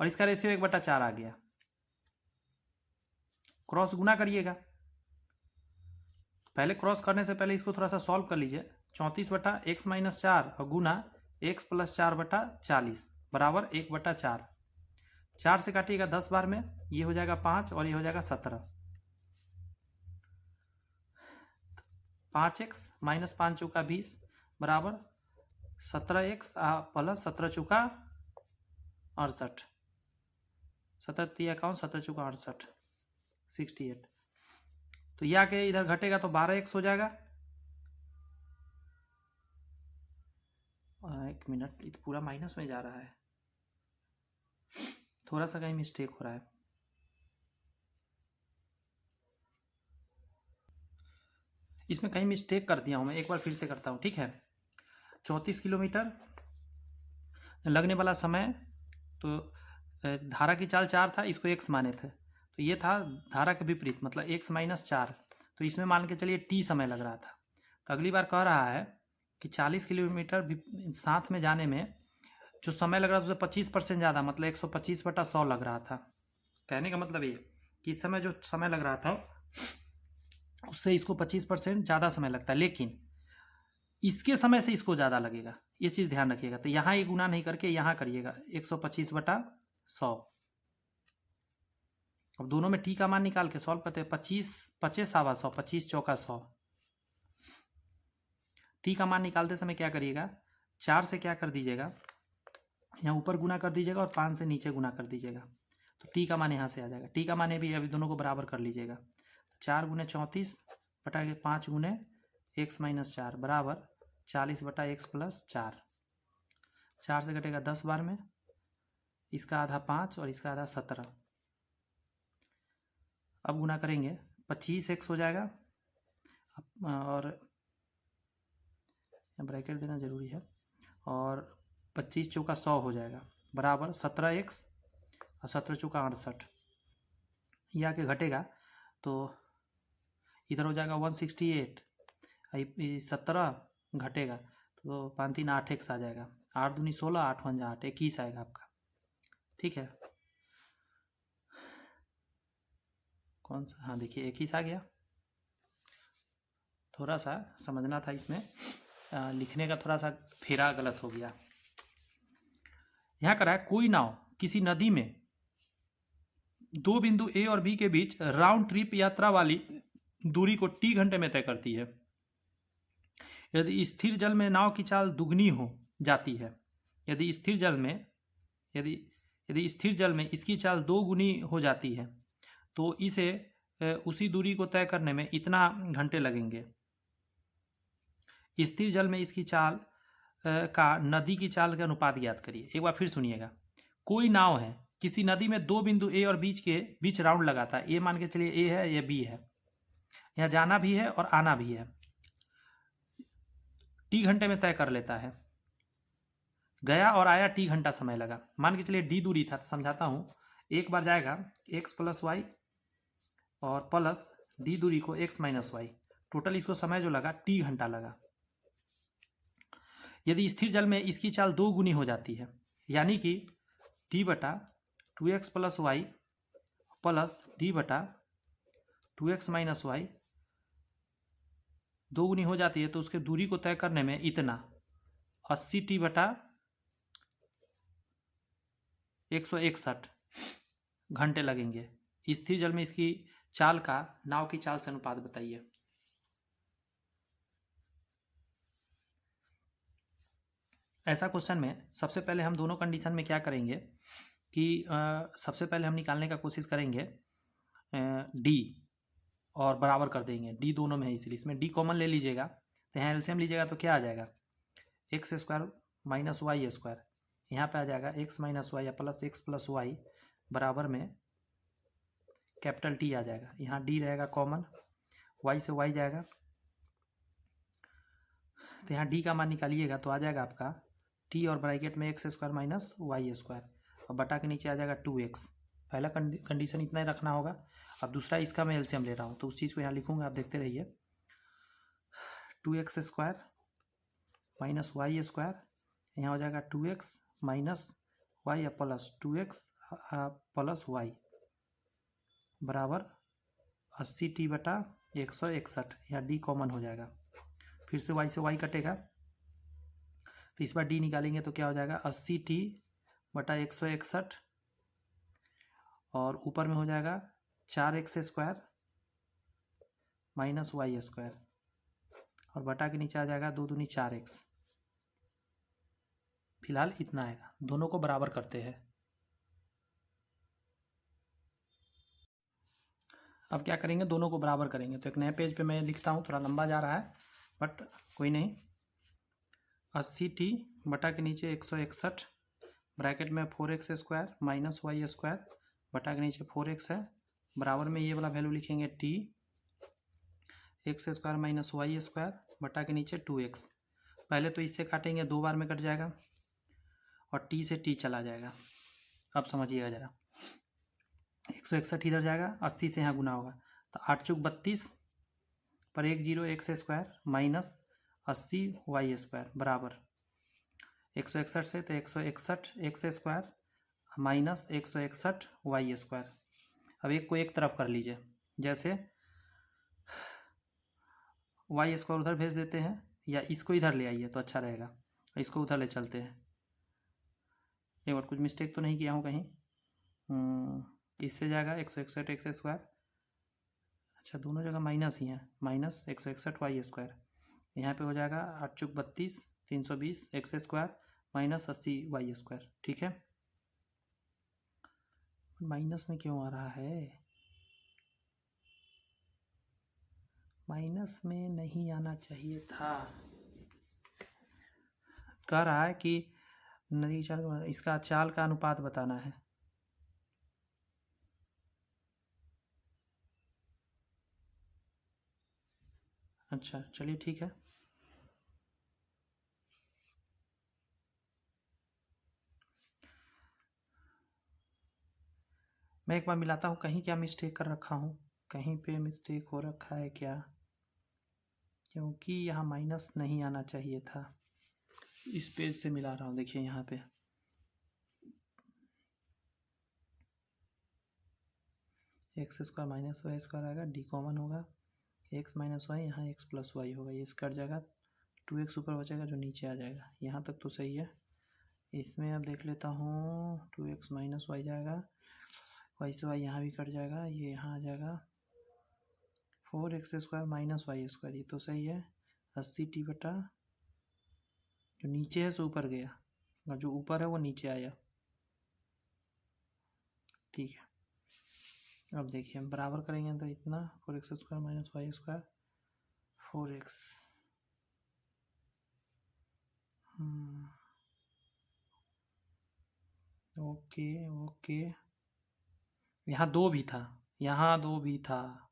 और इसका रेशियो 1/4 आ गया, क्रॉस गुना करिएगा। पहले क्रॉस करने से पहले इसको थोड़ा सा सॉल्व कर लीजिए। 34/x - 4 और गुना x + 4/40 बराबर 1/4। 4 से काटिएगा 10 बार में, ये हो जाएगा 5 और ये हो जाएगा 17। 5x - 5 × 20 बराबर 17x + 17 × 68, 17 × 51, 17 × 68, 68। तो ये आके इधर घटेगा तो 12x हो जाएगा एक मिनट, ये तो पूरा माइनस में जा रहा है, थोड़ा सा कहीं मिस्टेक हो रहा है। इसमें कहीं मिस्टेक कर दिया हूँ मैं, एक बार फिर से करता हूँ, ठीक है। 34 किलोमीटर लगने वाला समय, तो धारा की चाल 4 था, इसको x माने थे, तो ये था धारा के विपरीत, मतलब x माइनस 4, तो इसमें मान के चलिए t समय लग रहा था। तो अगली बार कह रहा है कि 40 किलोमीटर साथ में जाने में जो समय लग रहा था उससे 25% ज़्यादा, मतलब 125/100 लग रहा था। कहने का मतलब ये कि इस समय जो समय लग रहा था उससे इसको 25% ज़्यादा समय लगता है, लेकिन इसके समय से इसको ज़्यादा लगेगा, ये चीज़ ध्यान रखिएगा। तो यहाँ ये गुना नहीं करके यहाँ करिएगा 125/100। अब दोनों में टी का मान निकाल के सॉल्व करते हैं। 25 25 सवा 100, 25 चौका 100। टी का मान निकालते समय क्या करिएगा, 4 से क्या कर दीजिएगा, यहाँ ऊपर गुना कर दीजिएगा और 5 से नीचे गुना कर दीजिएगा, तो टी का मान यहाँ से आ जाएगा। टी का मान भी अभी दोनों को बराबर कर लीजिएगा। 4 गुने 34 बटा के 5 गुने x माइनस 4 बराबर 40/x प्लस 4। 4 से घटेगा 10 बार में, इसका आधा 5 और इसका आधा 17। अब गुना करेंगे 25x हो जाएगा, और ब्रैकेट देना जरूरी है, और 25 चौका 100 हो जाएगा बराबर 17x, और 17 चौका 68। ये आके घटेगा तो इधर हो जाएगा 168, 17 घटेगा तो 5 3 8x आ जाएगा, 8 दूनी 16, 8 1 8, 21 आएगा आपका, ठीक है। कौन सा, हाँ देखिए 21 आ गया। थोड़ा सा समझना था इसमें, लिखने का थोड़ा सा फेरा गलत हो गया। यहाँ करा है कोई नाव किसी नदी में दो बिंदु ए और बी के बीच राउंड ट्रिप यात्रा वाली दूरी को टी घंटे में तय करती है। यदि स्थिर जल में नाव की चाल दुगनी हो जाती है, यदि स्थिर जल में इसकी चाल 2 गुनी हो जाती है, तो इसे उसी दूरी को तय करने में इतना घंटे लगेंगे। स्थिर जल में इसकी चाल का नदी की चाल के अनुपात ज्ञात करिए। एक बार फिर सुनिएगा, कोई नाव है किसी नदी में दो बिंदु ए और बीच राउंड लगाता है। ए मान के चलिए ए है, ये बी है, यहाँ जाना भी है और आना भी है, टी घंटे में तय कर लेता है। गया और आया टी घंटा समय लगा। मान के चलिए डी दूरी था, तो समझाता हूँ। एक बार जाएगा x प्लस वाई और प्लस डी दूरी को x माइनस वाई, टोटल इसको समय जो लगा टी घंटा लगा। यदि स्थिर जल में इसकी चाल 2 गुनी हो जाती है, यानी कि टी बटा 2x plus Y plus D बटा 2x माइनस वाई 2 गुनी हो जाती है, तो उसके दूरी को तय करने में इतना 80 टी बटा 161 घंटे लगेंगे। स्थिर जल में इसकी चाल का नाव की चाल से अनुपात बताइए। ऐसा क्वेश्चन में सबसे पहले हम दोनों कंडीशन में क्या करेंगे कि सबसे पहले हम निकालने का कोशिश करेंगे डी, और बराबर कर देंगे। डी दोनों में है इसलिए इसमें डी कॉमन ले लीजिएगा, तो यहाँ एलसीएम लीजिएगा तो क्या आ जाएगा, x square minus y square, यहाँ पे आ जाएगा एक्स माइनस वाई या प्लस एक्स प्लस वाई बराबर में कैपिटल टी आ जाएगा। यहाँ डी रहेगा कॉमन, वाई से वाई जाएगा, तो यहाँ डी का मान निकालिएगा तो आ जाएगा आपका टी और ब्रैकेट में x square minus y square, और बटा के नीचे आ जाएगा 2x। पहला कंडीशन इतना ही रखना होगा। अब दूसरा इसका मैं एलसीएम ले रहा हूँ, तो उस चीज़ को यहाँ लिखूँगा, आप देखते रहिए। 2x square minus y square, यहाँ हो जाएगा 2x minus y plus 2x plus y बराबर 80 टी बटा 161। यहाँ डी कॉमन हो जाएगा, फिर से y कटेगा, तो इस बार डी निकालेंगे तो क्या हो जाएगा 80 टी बटा 161, और ऊपर में हो जाएगा 4x square minus y square, और बटा के नीचे आ जाएगा 2 दूनी 4x। फिलहाल इतना आएगा, दोनों को बराबर करते हैं। अब क्या करेंगे, दोनों को बराबर करेंगे। तो एक नए पेज पे मैं लिखता हूँ, थोड़ा लंबा जा रहा है बट कोई नहीं। 80t बटा के नीचे 161 ब्रैकेट में 4x² माइनस y² बटा के नीचे 4x है, बराबर में ये वाला वैल्यू लिखेंगे t x² माइनस y² बटा के नीचे 2x। पहले तो इससे काटेंगे, 2 बार में कट जाएगा और t से t चला जाएगा। अब समझिएगा ज़रा, 161 इधर जाएगा, 80 से यहाँ गुना होगा तो 8 चौक 32 पर 1 0 x² माइनस 80 y² बराबर 161 से तो 161 x² माइनस 161 y²। अब एक को एक तरफ कर लीजिए, जैसे y² उधर भेज देते हैं या इसको इधर ले आइए तो अच्छा रहेगा, इसको उधर ले चलते हैं। एक बार कुछ मिस्टेक तो नहीं किया हूँ कहीं? इससे जाएगा 161 x², अच्छा दोनों जगह माइनस ही है, माइनस 161 y²। यहाँ पे हो जाएगा 8 चौक 32 320 x² माइनस 80 y²। ठीक है, माइनस में क्यों आ रहा है? माइनस में नहीं आना चाहिए था। कह रहा है कि नदी चाल, इसका चाल का अनुपात बताना है। अच्छा चलिए ठीक है, मैं एक बार मिलाता हूँ कहीं क्या मिस्टेक कर रखा हूँ, कहीं पे मिस्टेक हो रखा है क्या, क्योंकि यहाँ माइनस नहीं आना चाहिए था। इस पेज से मिला रहा हूँ, देखिए यहाँ पे x² माइनस y² आएगा, d कॉमन होगा, x माइनस वाई, यहाँ x प्लस वाई होगा, ये कट जाएगा, 2x ऊपर बचेगा जो नीचे आ जाएगा। यहाँ तक तो सही है। इसमें अब देख लेता हूँ, 2x माइनस वाई जाएगा, वाई से वाई यहाँ भी कट जाएगा, ये यहाँ आ जाएगा 4x² माइनस y², ये तो सही है। 80t बटा जो नीचे है सो ऊपर गया और जो ऊपर है वो नीचे आया। ठीक है, अब देखिए हम बराबर करेंगे तो इतना 4x² minus y², 4x। Okay okay, यहाँ 2 भी था, यहाँ 2 भी था,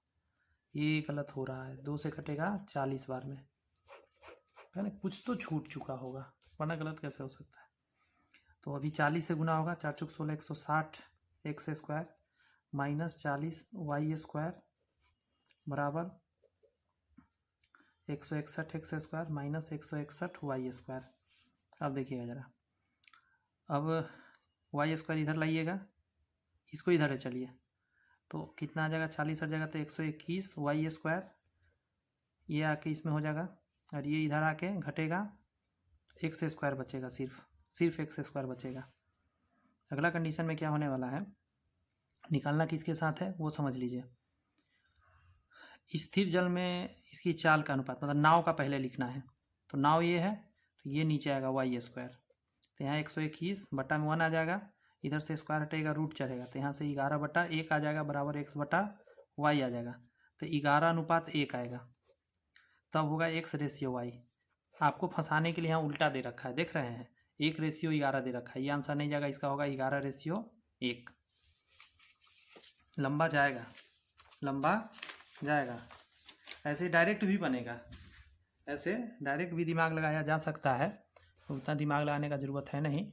ये गलत हो रहा है। 2 से कटेगा 40 बार में, यानी कुछ तो छूट चुका होगा, वरना गलत कैसे हो सकता है। तो अभी 40 से गुना होगा, 4 चौक 16 160 x² माइनस 40 y² बराबर 161 x² माइनस 161 y²। अब देखिएगा ज़रा, अब y² इधर लाइएगा, इसको इधर है चलिए, तो कितना आ जाएगा, 40 हट जाएगा तो 121 y², ये आके इसमें हो जाएगा और ये इधर आके घटेगा, x² बचेगा, सिर्फ x² बचेगा। अगला कंडीशन में क्या होने वाला है, निकालना किसके साथ है वो समझ लीजिए। स्थिर जल में इसकी चाल का अनुपात, मतलब नाव का पहले लिखना है, तो नाव ये है तो ये नीचे आएगा y², तो यहाँ 121 बटा में 1 आ जाएगा, इधर से स्क्वायर हटेगा रूट चढ़ेगा, तो यहाँ से 11 बटा 1 आ जाएगा बराबर x बटा y आ जाएगा, तो 11:1 आएगा, तब होगा x/y। आपको फंसाने के लिए यहाँ उल्टा दे रखा है, देख रहे हैं, 1:11 दे रखा है, ये आंसर नहीं जाएगा, इसका होगा 11:1। लंबा जाएगा, लंबा जाएगा। ऐसे डायरेक्ट भी बनेगा, ऐसे डायरेक्ट भी दिमाग लगाया जा सकता है, उतना दिमाग लगाने का ज़रूरत है नहीं।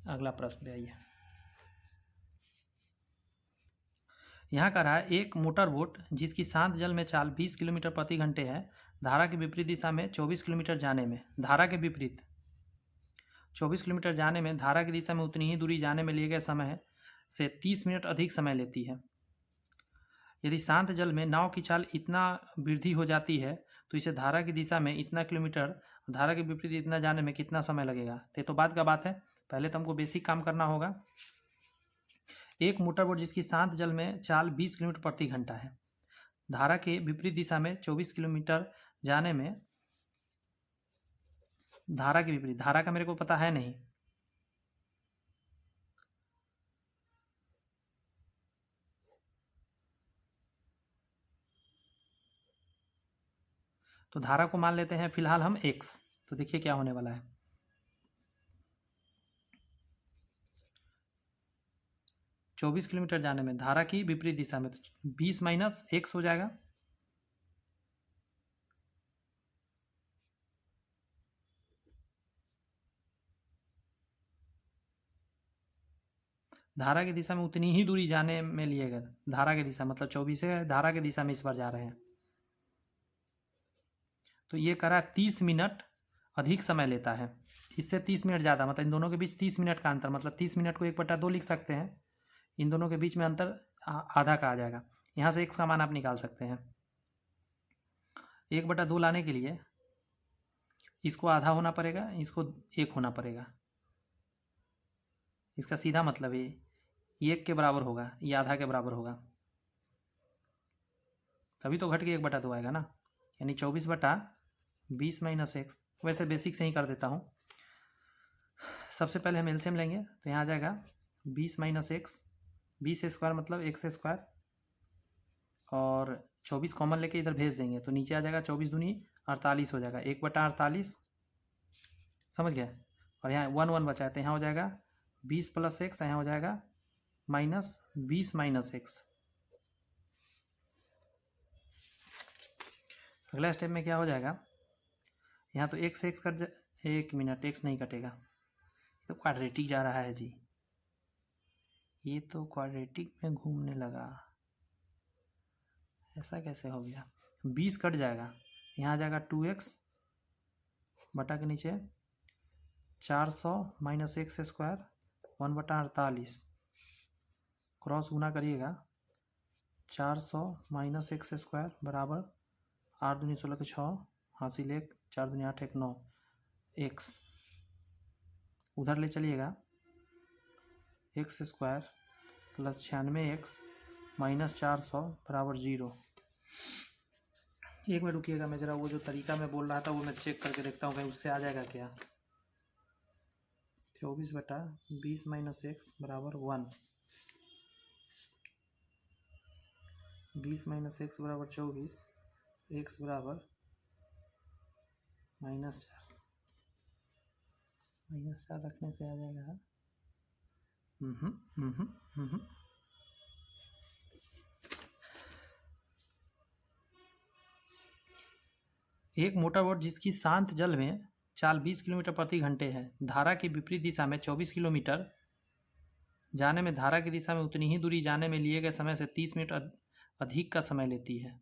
अगला प्रश्न पे आइए। यहाँ का रहा है, एक मोटर बोट जिसकी शांत जल में चाल 20 किलोमीटर प्रति घंटे है, धारा के विपरीत दिशा में 24 किलोमीटर जाने में, धारा के विपरीत 24 किलोमीटर जाने में धारा की दिशा में उतनी ही दूरी जाने में लिए गए समय से 30 मिनट अधिक समय लेती है। यदि शांत जल में नाव की चाल इतना वृद्धि हो जाती है तो इसे धारा की दिशा में इतना किलोमीटर, धारा के विपरीत इतना जाने में कितना समय लगेगा। तो बात का बात है, पहले तो हमको बेसिक काम करना होगा। एक मोटर बोट जिसकी शांत जल में चाल 20 किलोमीटर प्रति घंटा है, धारा के विपरीत दिशा में 24 किलोमीटर जाने में, धारा के विपरीत, धारा का मेरे को पता है नहीं, तो धारा को मान लेते हैं फिलहाल हम x। तो देखिए क्या होने वाला है, 24 किलोमीटर जाने में धारा की विपरीत दिशा में, तो 20 माइनस x हो जाएगा। धारा की दिशा में उतनी ही दूरी जाने में लिएगा, धारा की दिशा मतलब 24 है, धारा की दिशा में इस बार जा रहे हैं। तो ये करा 30 मिनट अधिक समय लेता है, इससे 30 मिनट ज़्यादा, मतलब इन दोनों के बीच 30 मिनट का अंतर, मतलब 30 मिनट को 1/2 लिख सकते हैं। इन दोनों के बीच में अंतर आधा का आ जाएगा। यहाँ से x का मान आप निकाल सकते हैं। 1/2 लाने के लिए इसको आधा होना पड़ेगा, इसको 1 होना पड़ेगा। इसका सीधा मतलब ये 1 के बराबर होगा, ये आधा के बराबर होगा, तभी तो घट के 1/2 आएगा ना। यानी 24/20 माइनस x। वैसे बेसिक से ही कर देता हूँ। सबसे पहले हम एलसीएम लेंगे, तो यहाँ आ जाएगा 20 माइनस एक्स, 20 स्क्वायर मतलब x स्क्वायर, और 24 कॉमन लेके इधर भेज देंगे तो नीचे आ जाएगा 24 दूनी 48 हो जाएगा, 1/48, समझ गए। और यहाँ 1 1 बचा है, तो यहाँ हो जाएगा 20 प्लस एक्स, यहाँ हो जाएगा माइनस 20 माइनस एक्स। अगला स्टेप में क्या हो जाएगा, यहाँ तो x x cut 1 minute, x नहीं कटेगा, तो क्वाड्रेटिक जा रहा है जी, ये तो क्वाड्रेटिक में घूमने लगा, ऐसा कैसे हो गया। 20 कट जाएगा, यहाँ आ जाएगा 2x बटा के नीचे 400 माइनस एक्स स्क्वायर 1/48, क्रॉस गुना करिएगा, 400 माइनस एक्स स्क्वायर बराबर 8 दूनी 16 के 6, हासिल 1, 4 दूनी 8 1 9, एक्स उधर ले चलिएगा, x square plus 96x minus 400 बराबर 0। एक मिनट रुकिएगा, मैं ज़रा वो जो तरीका मैं बोल रहा था वो मैं चेक करके देखता हूँ कहीं उससे आ जाएगा क्या। 24/20 माइनस एक्स बराबर 1, 20 माइनस एक्स बराबर 24, एक्स बराबर -4, -4 रखने से आ जाएगा एक मोटर बोट जिसकी शांत जल में चाल 20 किलोमीटर प्रति घंटे है, धारा की विपरीत दिशा में 24 किलोमीटर जाने में धारा की दिशा में उतनी ही दूरी जाने में लिए गए समय से 30 मिनट अधिक का समय लेती है।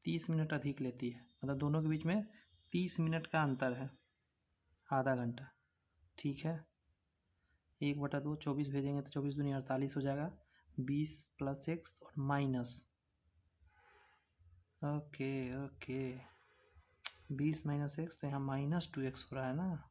30 मिनट अधिक लेती है, मतलब दोनों के बीच में 30 मिनट का अंतर है, आधा घंटा। ठीक है, 1/2 24 भेजेंगे तो 24 दूनी 48 हो जाएगा, 20 प्लस एक्स और minus, okay okay, 20 minus x, तो यहाँ -2x हो रहा है ना।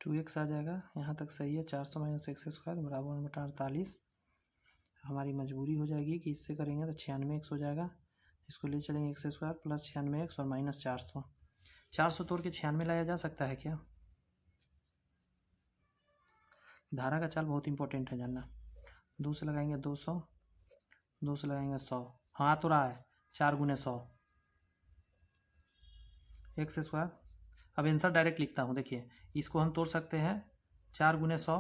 टू एक्स आ जाएगा, यहाँ तक सही है। 400 माइनस एक्स स्क्वायर बराबर 1/48। हमारी मजबूरी हो जाएगी कि इससे करेंगे तो 96x हो जाएगा, इसको ले चलेंगे एक्स स्क्वायर प्लस 96x और माइनस 400। 400 तोड़ के 96 लाया जा सकता है क्या। धारा का चाल बहुत इंपॉर्टेंट है जानना। 2 से लगाएंगे 200, 2 से लगाएंगे 100, हाँ तो रहा है 4 गुने 100 एक्स स्क्वायर। अब आंसर डायरेक्ट लिखता हूँ, देखिए इसको हम तोड़ सकते हैं, 4 गुने 100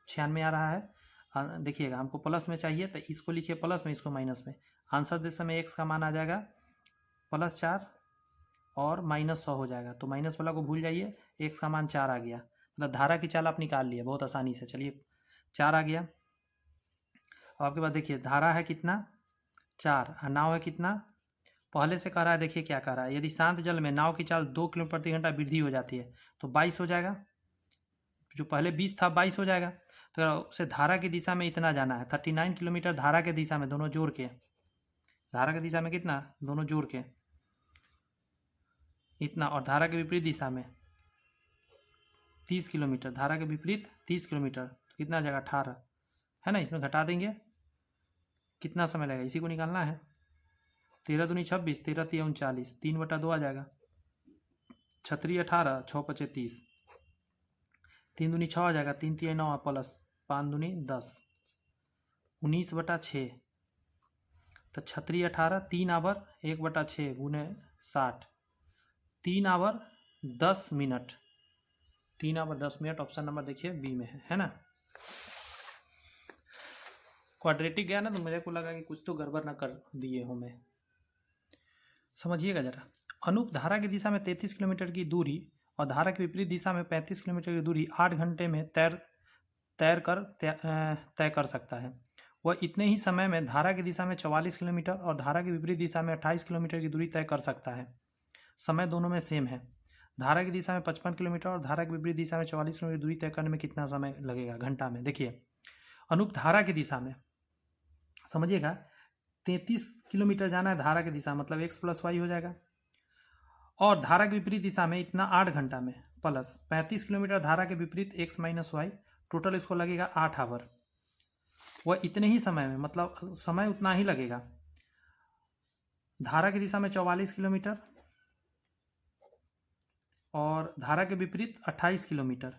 96 आ रहा है। देखिएगा हमको प्लस में चाहिए तो इसको लिखिए प्लस में, इसको माइनस में। आंसर देते समय एक्स का मान आ जाएगा +4 और -100 हो जाएगा, तो माइनस वाला को भूल जाइए, एक्स का मान 4 आ गया, मतलब धारा की चाल आप निकाल लिए बहुत आसानी से। चलिए 4 आ गया। अब आपके पास देखिए धारा है कितना 4 और नाव है कितना, पहले से कह रहा है, देखिए क्या कह रहा है, यदि शांत जल में नाव की चाल 2 किलोमीटर प्रति घंटा वृद्धि हो जाती है तो 22 हो जाएगा, जो पहले 20 था 22 हो जाएगा। तो उसे धारा की दिशा में इतना जाना है, 39 किलोमीटर धारा के दिशा में, दोनों जोड़ के, धारा की दिशा में कितना, दोनों जोड़ के इतना, और धारा के विपरीत दिशा में 30 किलोमीटर, धारा के विपरीत 30 किलोमीटर, तो कितना आ जाएगा 18, है ना, इसमें घटा देंगे, कितना समय लगेगा, इसी को निकालना है। 13 दूनी 26, 13 तिया 39, 3/2 आ जाएगा। 6 18, 6 5 30, 3 दूनी 6 आ जाएगा, 3 तिया 9 प्लस 5 दूनी 10, 19/6। तो 6 18, 3 आवर 1/6 गुने 60, 3 hour 10 minute, 3 hour 10 minute. Option number देखिए बी में है ना। क्वाड्रेटिक गया ना तो मेरे को लगा कि कुछ तो गड़बड़ ना कर दिए हो मैं। समझिएगा जरा, अनुप धारा की दिशा में 33 किलोमीटर की दूरी और धारा की विपरीत दिशा में 35 किलोमीटर की दूरी 8 घंटे में तय कर सकता है। वह इतने ही समय में धारा की दिशा में 44 किलोमीटर और धारा की विपरीत दिशा में 28 किलोमीटर की दूरी तय कर सकता है। समय दोनों में सेम है। धारा की दिशा में 55 किलोमीटर और धारा की विपरीत दिशा में 44 किलोमीटर दूरी तय करने में कितना समय लगेगा घंटा में। देखिए, अनुप धारा की दिशा में, समझिएगा, 33 किलोमीटर जाना है धारा की दिशा, मतलब x + y हो जाएगा, और धारा की विपरीत दिशा में इतना 8 घंटा में, प्लस 35 किलोमीटर धारा के विपरीत x - y, टोटल इसको लगेगा 8 आवर। वह इतने ही समय में, मतलब समय उतना ही लगेगा। धारा की दिशा में 44 किलोमीटर और धारा के विपरीत 28 किलोमीटर।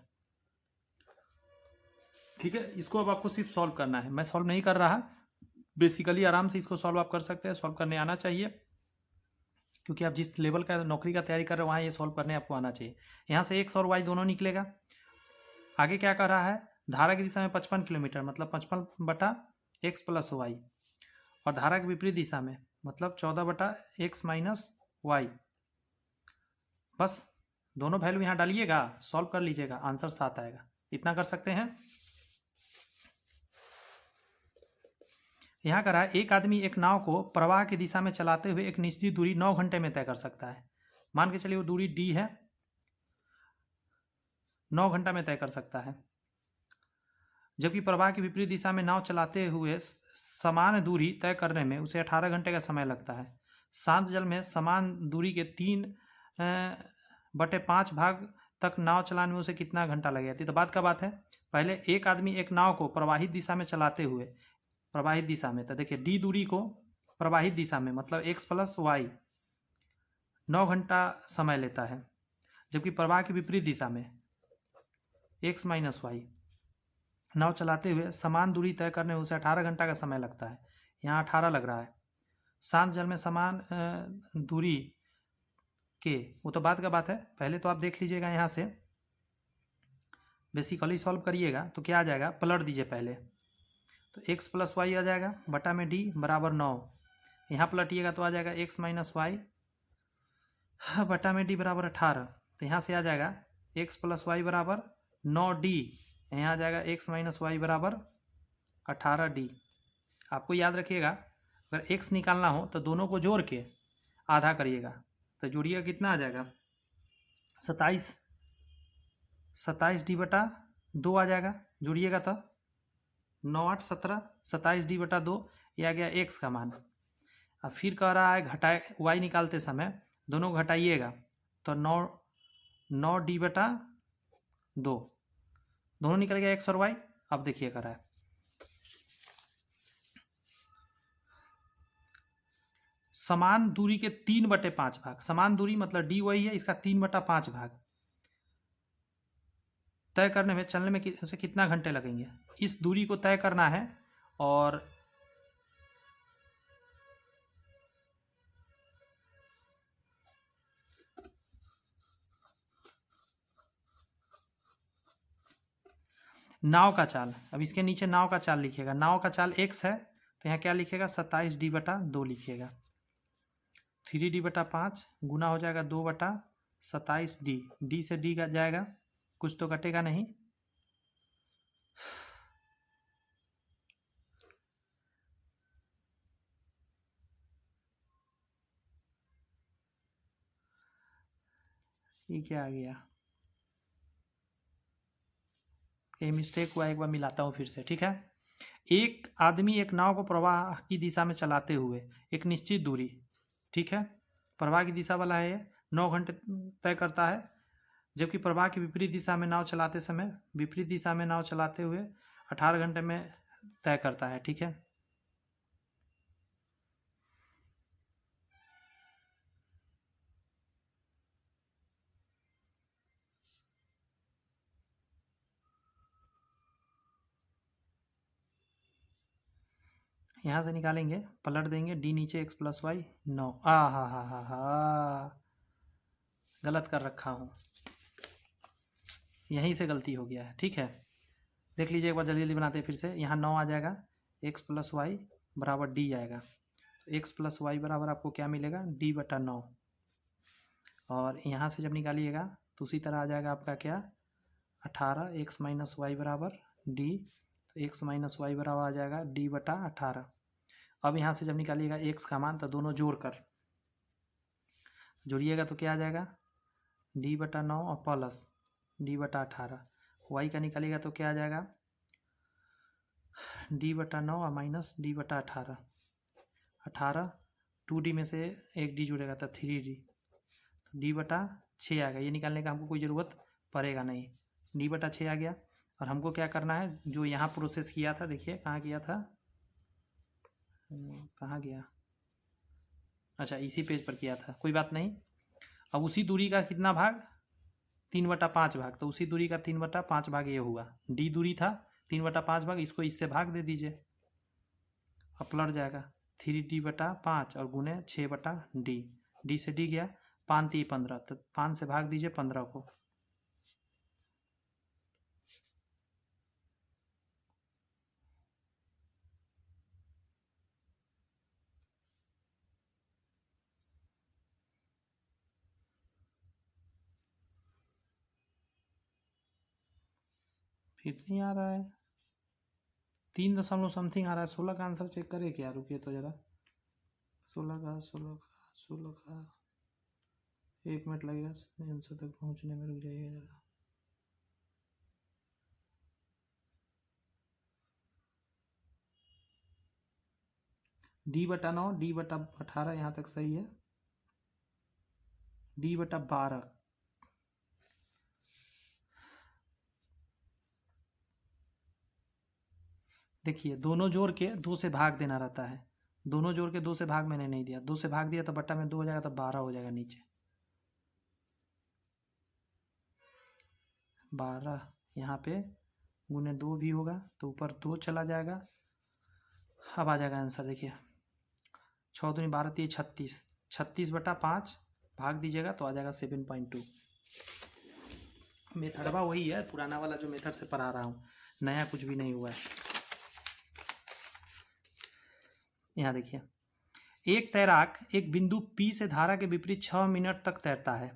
ठीक है, इसको अब आपको सिर्फ सॉल्व करना है, मैं सॉल्व नहीं कर रहा, बेसिकली आराम से इसको सॉल्व आप कर सकते हैं, सॉल्व करने आना चाहिए, क्योंकि आप जिस लेवल का नौकरी का तैयारी कर रहे हो वहाँ ये सॉल्व करने आपको आना चाहिए। यहाँ से x और y दोनों निकलेगा। आगे क्या कर रहा है, धारा की दिशा में 55 किलोमीटर, मतलब 55/x + y, और धारा की विपरीत दिशा में मतलब 14/x - y। बस दोनों वैल्यू यहाँ डालिएगा, सॉल्व कर लीजिएगा, आंसर 7 आएगा। इतना कर सकते हैं। यहाँ करा, एक आदमी एक नाव को प्रवाह की दिशा में चलाते हुए एक निश्चित दूरी 9 घंटे में तय कर सकता है। मान के चलिए वो दूरी d है, 9 घंटा में तय कर सकता है। जबकि प्रवाह की विपरीत दिशा में नाव चलाते हुए समान दूरी तय करने में उसे 18 घंटे का समय लगता है। शांत जल में समान दूरी के 3/5 भाग तक नाव चलाने में उसे कितना घंटा लगेगा। तो बात का बात है, पहले एक आदमी एक नाव को प्रवाहित दिशा में चलाते हुए, प्रवाहित दिशा में, तो देखिए डी दूरी को प्रवाहित दिशा में मतलब x + y 9 घंटा समय लेता है, जबकि प्रवाह की विपरीत दिशा में x - y नाव चलाते हुए समान दूरी तय करने में उसे 18 घंटा का समय लगता है। यहाँ 18 लग रहा है। शांत जल में समान दूरी के, वो तो बात का बात है, पहले तो आप देख लीजिएगा, यहाँ से बेसिकली सॉल्व करिएगा तो क्या आ जाएगा, पलट दीजिए पहले, तो x + y आ जाएगा बटा में d बराबर 9। यहाँ पलटिएगा तो आ जाएगा x - y बटा में d बराबर 18। तो यहाँ से आ जाएगा x + y बराबर 9d, यहाँ आ जाएगा x - y बराबर 18d। आपको याद रखिएगा, अगर x निकालना हो तो दोनों को जोड़ के आधा करिएगा, तो जोड़िएगा कितना आ जाएगा, 27d/2 आ जाएगा। जोड़िएगा तो 9 8 17, 27d/2, ये आ गया x का मान। अब फिर कह रहा है घटाए, y निकालते समय दोनों को घटाइएगा तो 9d/2, दोनों निकल गया x और y। अब देखिए कर रहा है, समान दूरी के 3/5 भाग, समान दूरी मतलब d वही है, इसका 3/5 भाग तय करने में, चलने में उसे कितना घंटे लगेंगे, इस दूरी को तय करना है। और नाव का चाल, अब इसके नीचे नाव का चाल लिखिएगा, नाव का चाल x है तो यहाँ क्या लिखिएगा, 27d/2 लिखिएगा। 3d/5 गुना हो जाएगा 2/27d, d से d का जाएगा, कुछ तो कटेगा नहीं, ये क्या आ गया, ये मिस्टेक हुआ, एक बार मिलाता हूँ फिर से, ठीक है। एक आदमी एक नाव को प्रवाह की दिशा में चलाते हुए एक निश्चित दूरी, ठीक है, प्रवाह की दिशा वाला है, 9 घंटे तय करता है, जबकि प्रवाह की विपरीत दिशा में नाव चलाते समय, विपरीत दिशा में नाव चलाते हुए 18 घंटे में तय करता है। ठीक है, यहाँ से निकालेंगे, पलट देंगे, डी नीचे एक्स प्लस वाई 9। हा, गलत कर रखा हूँ, यहीं से गलती हो गया है। ठीक है, देख लीजिए एक बार, जल्दी जल्दी बनाते हैं फिर से। यहाँ 9 आ जाएगा, एक्स प्लस वाई बराबर डी आएगा। एक्स प्लस वाई बराबर आपको क्या मिलेगा, डी बटा 9। और यहाँ से जब निकालिएगा तो उसी तरह आ जाएगा आपका क्या, 18 एक्स माइनस वाई बराबर डी। तो एक्स माइनस वाई बराबर आ जाएगा डी बटा 18। अब यहाँ से जब निकालिएगा एक्स का मान, तो दोनों जोड़कर जोड़िएगा तो क्या आ जाएगा, डी बटा 9 और प्लस डी बटा 18। वाई का निकालिएगा तो क्या आ जाएगा, डी बटा 9 और माइनस डी बटा 18। 18 2D में से एक डी जुड़ेगा तो 3D, तो डी बटा 6 आ गया। ये निकालने का हमको कोई ज़रूरत पड़ेगा नहीं, डी बटा 6 आ गया। और हमको क्या करना है, जो यहाँ प्रोसेस किया था, देखिए कहाँ किया था, कहाँ गया, अच्छा इसी पेज पर किया था, कोई बात नहीं। अब उसी दूरी का कितना भाग, 3/5 भाग, तो उसी दूरी का 3/5 भाग ये हुआ। डी दूरी था, 3/5 भाग, इसको इससे भाग दे दीजिए, अब पलट जाएगा 3D/5 और गुने 6/D। डी से डी गया, 5 3 15, तो 5 से भाग दीजिए 15 को। फिर नहीं आ रहा है, 3 दशमलव समथिंग आ रहा है। 16 का आंसर चेक करें क्या, रुकिए तो ज़रा, 16 का 1 मिनट लगेगा आंसर तक पहुंचने में, रुक जाइए ज़रा। डी बटा 9, डी बटा 18, यहाँ तक सही है। डी बटा 12, देखिए दोनों जोड़ के 2 से भाग देना रहता है, दोनों जोड़ के 2 से भाग मैंने नहीं दिया, 2 से भाग दिया तो बट्टा में 2 हो जाएगा, तो 12 हो जाएगा नीचे। 12 यहाँ पे गुने 2 भी होगा, तो ऊपर 2 चला जाएगा। अब आ जाएगा आंसर, देखिए 6 दूनी 12 3 36, 36/5 भाग दीजिएगा तो आ जाएगा 7.2। मेथडवा वही है, पुराना वाला जो मेथड से पढ़ा रहा हूँ, नया कुछ भी नहीं हुआ है। यहाँ देखिए, एक तैराक एक बिंदु P से धारा के विपरीत 6 मिनट तक तैरता है,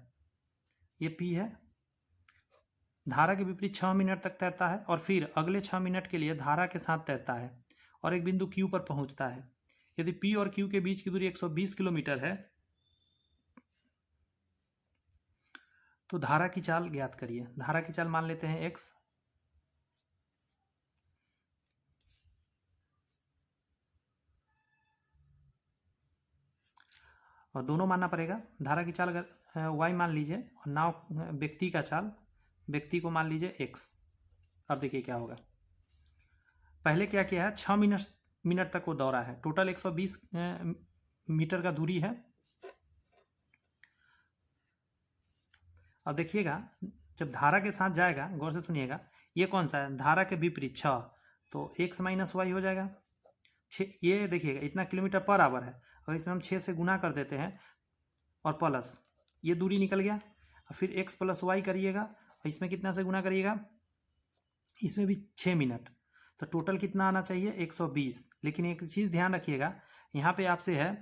ये P है, धारा के विपरीत 6 मिनट तक तैरता है, और फिर अगले 6 मिनट के लिए धारा के साथ तैरता है और एक बिंदु Q पर पहुंचता है। यदि P और Q के बीच की दूरी 120 किलोमीटर है, तो धारा की चाल ज्ञात करिए। धारा की चाल मान लेते हैं x, और दोनों मानना पड़ेगा। धारा की चाल अगर y मान लीजिए, और नाव व्यक्ति का चाल, व्यक्ति को मान लीजिए x। अब देखिए क्या होगा, पहले क्या किया है, 6 मिनट तक वो दौड़ा है, टोटल 120 मीटर का दूरी है। अब देखिएगा, जब धारा के साथ जाएगा, गौर से सुनिएगा, ये कौन सा है, धारा के विपरीत 6, तो x माइनस वाई हो जाएगा 6। ये देखिएगा इतना किलोमीटर पर आवर है, और इसमें हम 6 से गुना कर देते हैं और प्लस, ये दूरी निकल गया। और फिर x प्लस वाई करिएगा, और इसमें कितना से गुना करिएगा, इसमें भी 6 मिनट, तो टोटल कितना आना चाहिए 120। लेकिन एक चीज़ ध्यान रखिएगा, यहाँ पे आपसे है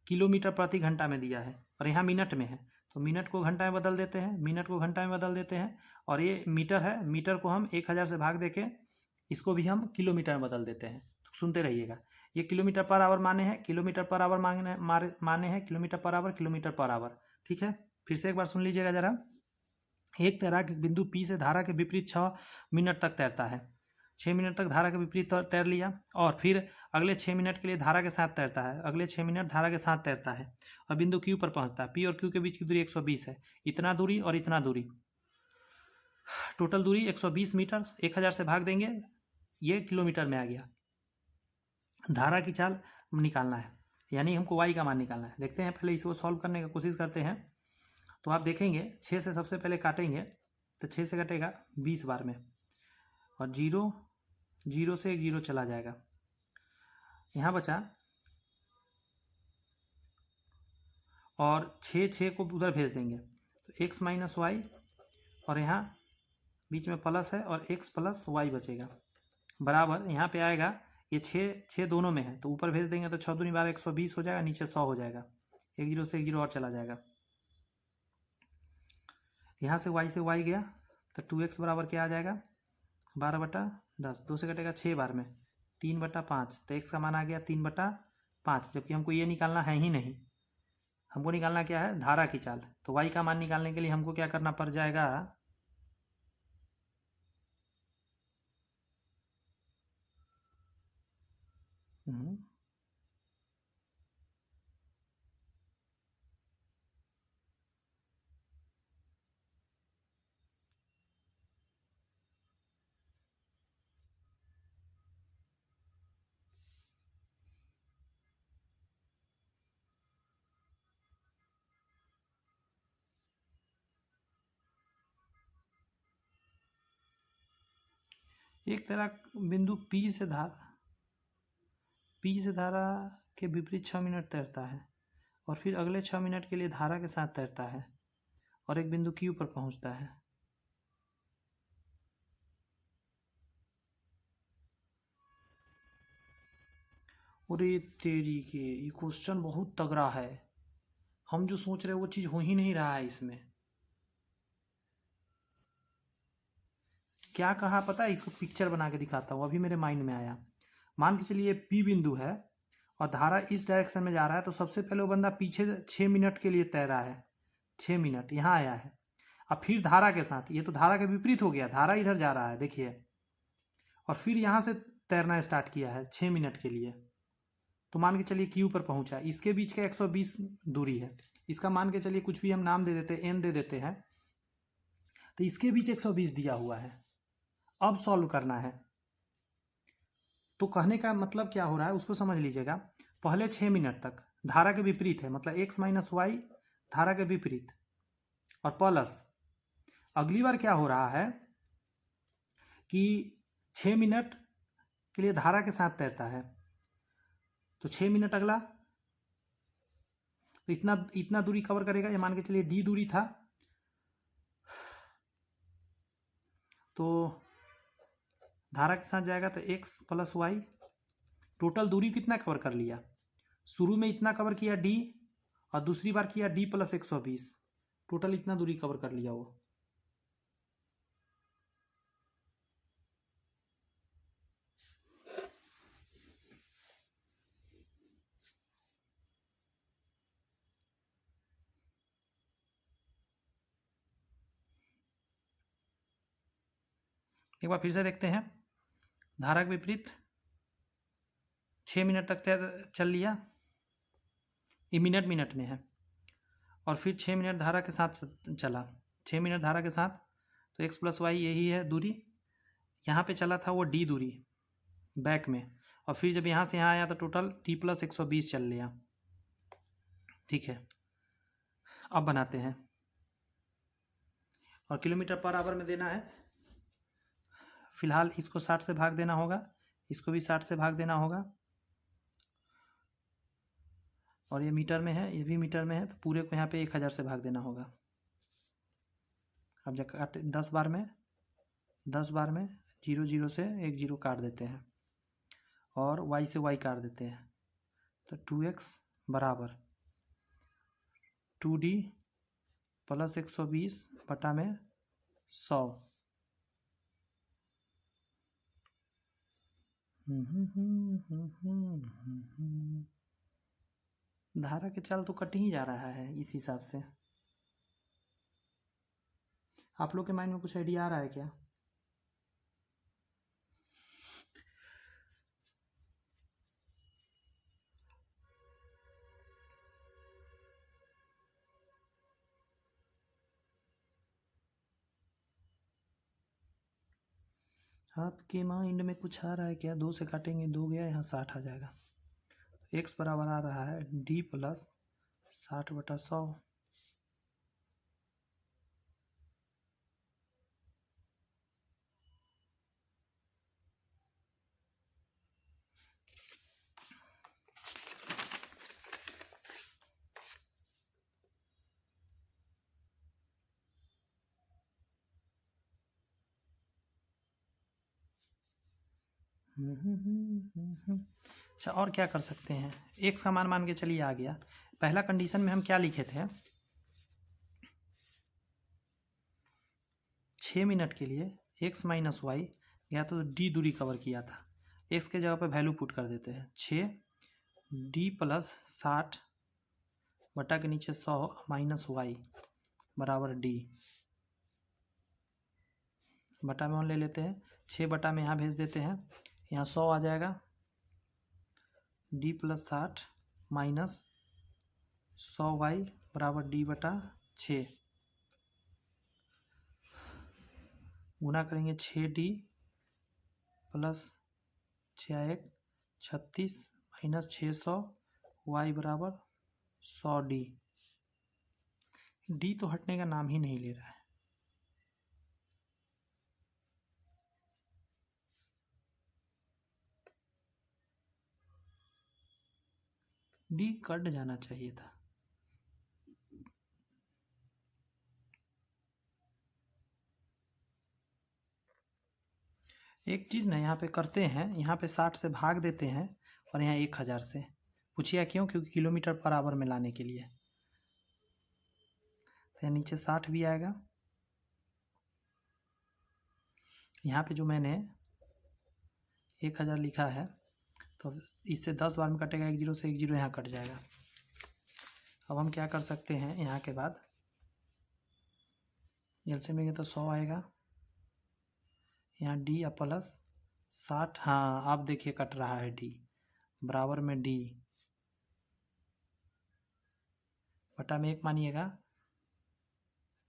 किलोमीटर प्रति घंटा में दिया है, और यहाँ मिनट में है, तो मिनट को घंटा में बदल देते हैं, मिनट को घंटा में बदल देते हैं। और ये मीटर है, मीटर को हम 1000 से भाग देके इसको भी हम किलोमीटर में बदल देते हैं। तो सुनते रहिएगा, ये किलोमीटर पर आवर माने हैं, किलोमीटर पर आवर माने हैं, kilometre per hour, kilometre per hour. ठीक है, फिर से एक बार सुन लीजिएगा जरा। एक तैराक एक बिंदु P से धारा के विपरीत 6 मिनट तक तैरता है, 6 मिनट तक धारा के विपरीत तैर लिया, और फिर अगले 6 मिनट के लिए धारा के साथ तैरता है, अगले 6 मिनट धारा के साथ तैरता है, और बिंदु Q पर पहुंचता है। P और Q के बीच की दूरी 120 है, इतना दूरी और इतना दूरी, टोटल दूरी 120 मीटर, 1000 से भाग देंगे, ये किलोमीटर में आ गया। धारा की चाल निकालना है, यानी हमको y का मान निकालना है। देखते हैं, पहले इसको सॉल्व करने की कोशिश करते हैं। तो आप देखेंगे 6 से सबसे पहले काटेंगे तो 6 से कटेगा 20 बार में, और 0 0 से एक 0 चला जाएगा, यहाँ बचा, और 6 को उधर भेज देंगे तो x माइनस वाई, और यहाँ बीच में प्लस है और x प्लस वाई बचेगा, बराबर यहाँ पे आएगा। ये 6 दोनों में है तो ऊपर भेज देंगे तो 6 दूनी 12 120 हो जाएगा, नीचे 100 हो जाएगा, एक 0 से एक 0 और चला जाएगा। यहाँ से y गया तो 2x बराबर क्या आ जाएगा, 12/10, 2 से कटेगा 6 बार में, 3/5, तो x का मान आ गया 3/5, जबकि हमको ये निकालना है ही नहीं, हमको निकालना क्या है, धारा की चाल। तो y का मान निकालने के लिए हमको क्या करना पड़ जाएगा, एक तरह बिंदु P से धारा के विपरीत 6 मिनट तैरता है, और फिर अगले 6 मिनट के लिए धारा के साथ तैरता है, और एक बिंदु Q पर पहुंचता है। अरे तेरी के, ये क्वेश्चन बहुत तगड़ा है, हम जो सोच रहे हैं वो चीज़ हो ही नहीं रहा है इसमें। क्या कहा पता है, इसको पिक्चर बना के दिखाता हूँ, अभी मेरे माइंड में आया। मान के चलिए P बिंदु है और धारा इस डायरेक्शन में जा रहा है, तो सबसे पहले वो बंदा पीछे 6 मिनट के लिए तैरा है, 6 मिनट यहाँ आया है, अब फिर धारा के साथ, ये तो धारा के विपरीत हो गया, धारा इधर जा रहा है देखिए, और फिर यहाँ से तैरना स्टार्ट किया है 6 मिनट के लिए, तो मान के चलिए Q पर पहुंचा, इसके बीच का 120 दूरी है, इसका मान के चलिए कुछ भी हम नाम दे देते हैं, M दे देते हैं, तो इसके बीच 120 दिया हुआ है। अब सॉल्व करना है, तो कहने का मतलब क्या हो रहा है उसको समझ लीजिएगा। पहले 6 मिनट तक धारा के विपरीत है, मतलब x माइनस वाई धारा के विपरीत, और प्लस अगली बार क्या हो रहा है कि 6 मिनट के लिए धारा के साथ तैरता है, तो 6 मिनट अगला, तो इतना दूरी कवर करेगा, ये मान के चलिए d दूरी था, तो धारा के साथ जाएगा तो x प्लस वाई, टोटल दूरी कितना कवर कर लिया, शुरू में इतना कवर किया d, और दूसरी बार किया d प्लस 120, टोटल इतना दूरी कवर कर लिया वो। एक बार फिर से देखते हैं, धारा के विपरीत 6 मिनट तक चल लिया, ये मिनट में है, और फिर 6 मिनट धारा के साथ चला, 6 मिनट धारा के साथ, तो x प्लस वाई यही है दूरी, यहाँ पे चला था वो d दूरी बैक में, और फिर जब यहाँ से यहाँ आया तो टोटल t प्लस 120 चल लिया। ठीक है, अब बनाते हैं, और किलोमीटर पर आवर में देना है, फिलहाल इसको 60 से भाग देना होगा, इसको भी 60 से भाग देना होगा, और ये मीटर में है, ये भी मीटर में है, तो पूरे को यहाँ पे 1000 से भाग देना होगा। अब जब काट 10 बार में 0 0 से एक 0 काट देते हैं, और y से y काट देते हैं, तो 2x बराबर 2d प्लस 120 बटा में 100। धारा के चाल तो कट ही जा रहा है इस हिसाब से। आप लोग के माइंड में कुछ आइडिया आ रहा है क्या? आपके माइंड में कुछ आ रहा है क्या? 2 से काटेंगे 2 गया, यहाँ 60 आ जाएगा। x बराबर आ रहा है d प्लस 60/100। अच्छा, और क्या कर सकते हैं? x का मान मान के चलिए आ गया। पहला कंडीशन में हम क्या लिखे थे? 6 मिनट के लिए x माइनस वाई या तो d दूरी कवर किया था। x के जगह पे वैल्यू पुट कर देते हैं 6 d प्लस 60 बटा के नीचे 100 माइनस वाई बराबर d बटा में 1 ले लेते हैं। 6 बटा में यहाँ भेज देते हैं, यहाँ 100 आ जाएगा। d प्लस 60 माइनस 100 वाई बराबर d बटा 6 गुना करेंगे 6d प्लस 6 36 माइनस 600 वाई बराबर 100d। d तो हटने का नाम ही नहीं ले रहा है। d कट जाना चाहिए था। एक चीज़ ना यहाँ पे करते हैं, यहाँ पे 60 से भाग देते हैं और यहाँ 1000 से। पूछिए क्यों? क्योंकि किलोमीटर पर आवर में लाने के लिए। तो नीचे 60 भी आएगा। यहाँ पे जो मैंने 1000 लिखा है तो इससे 10 बार में कटेगा, 1 जीरो से 1 जीरो यहाँ कट जाएगा। अब हम क्या कर सकते हैं, यहाँ के बाद एलसीएम में तो 100 आएगा, यहाँ डी या प्लस 60। हाँ, आप देखिए कट रहा है डी बराबर में डी बटा में 1 मानिएगा,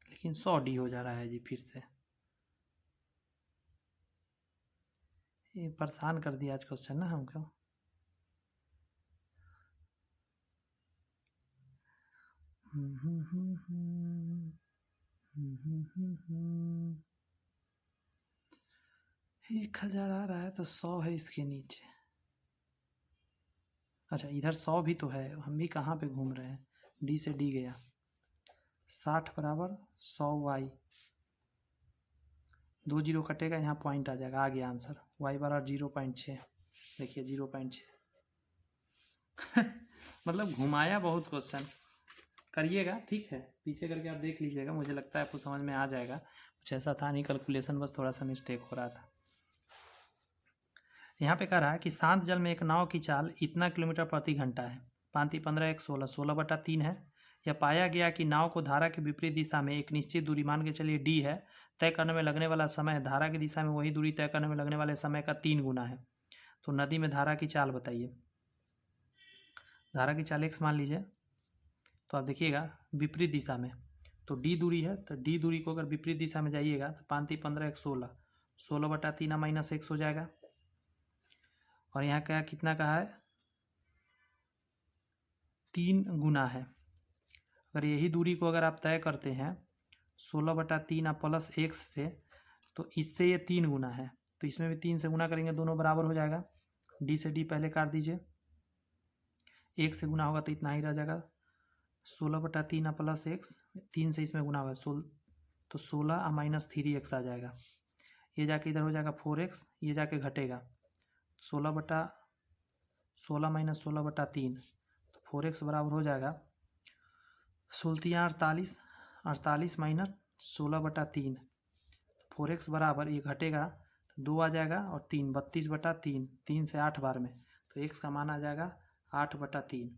लेकिन 100 डी हो जा रहा है जी। फिर से ये परेशान कर दिया आज क्वेश्चन ना हमको। एक 1000 आ रहा है तो 100 है इसके नीचे। अच्छा, इधर 100 भी तो है, हम भी कहाँ पे घूम रहे हैं। डी से डी गया, 60 बराबर 100 वाई, 2 जीरो कटेगा, यहाँ पॉइंट आ जाएगा, आ गया आंसर। वाई बराबर 0.6। देखिए 0.6। मतलब घुमाया बहुत क्वेश्चन। करिएगा, ठीक है, पीछे करके आप देख लीजिएगा, मुझे लगता है आपको समझ में आ जाएगा। कुछ ऐसा था नहीं, कैलकुलेशन बस थोड़ा सा मिस्टेक हो रहा था। यहाँ पे कह रहा है कि शांत जल में एक नाव की चाल इतना किलोमीटर प्रति घंटा है। 5 15 1 16 16/3 है। यह पाया गया कि नाव को धारा के विपरीत दिशा में एक निश्चित दूरी मान के चलिए d है, तय करने में लगने वाला समय धारा की दिशा में वही दूरी तय करने में लगने वाले समय का 3 गुना है। तो नदी में धारा की चाल बताइए। धारा की चाल x मान लीजिए, तो आप देखिएगा विपरीत दिशा में, तो d दूरी है, तो d दूरी को अगर विपरीत दिशा में जाइएगा तो 5 3 15 1 16 16/3 माइनस x हो जाएगा। और यहाँ क्या कितना कहा है? 3 गुना है। अगर यही दूरी को अगर आप तय करते हैं 16/3 प्लस x से, तो इससे ये 3 गुना है, तो इसमें भी 3 से गुना करेंगे, दोनों बराबर हो जाएगा। d से d पहले काट दीजिए, 1 से गुना होगा तो इतना ही रह जाएगा, 16/3 प्लस x, 3 से इसमें गुना होगा तो 16 माइनस 3x आ जाएगा। ये जाके इधर हो जाएगा 4x, ये जाके घटेगा 16 माइनस 16/3, तो 4x बराबर हो जाएगा 16 48 माइनस 16/3, 4x बराबर, ये घटेगा 2 आ जाएगा और 3 32/3, 3 से 8 बार में, तो x का मान आ जाएगा 8/3।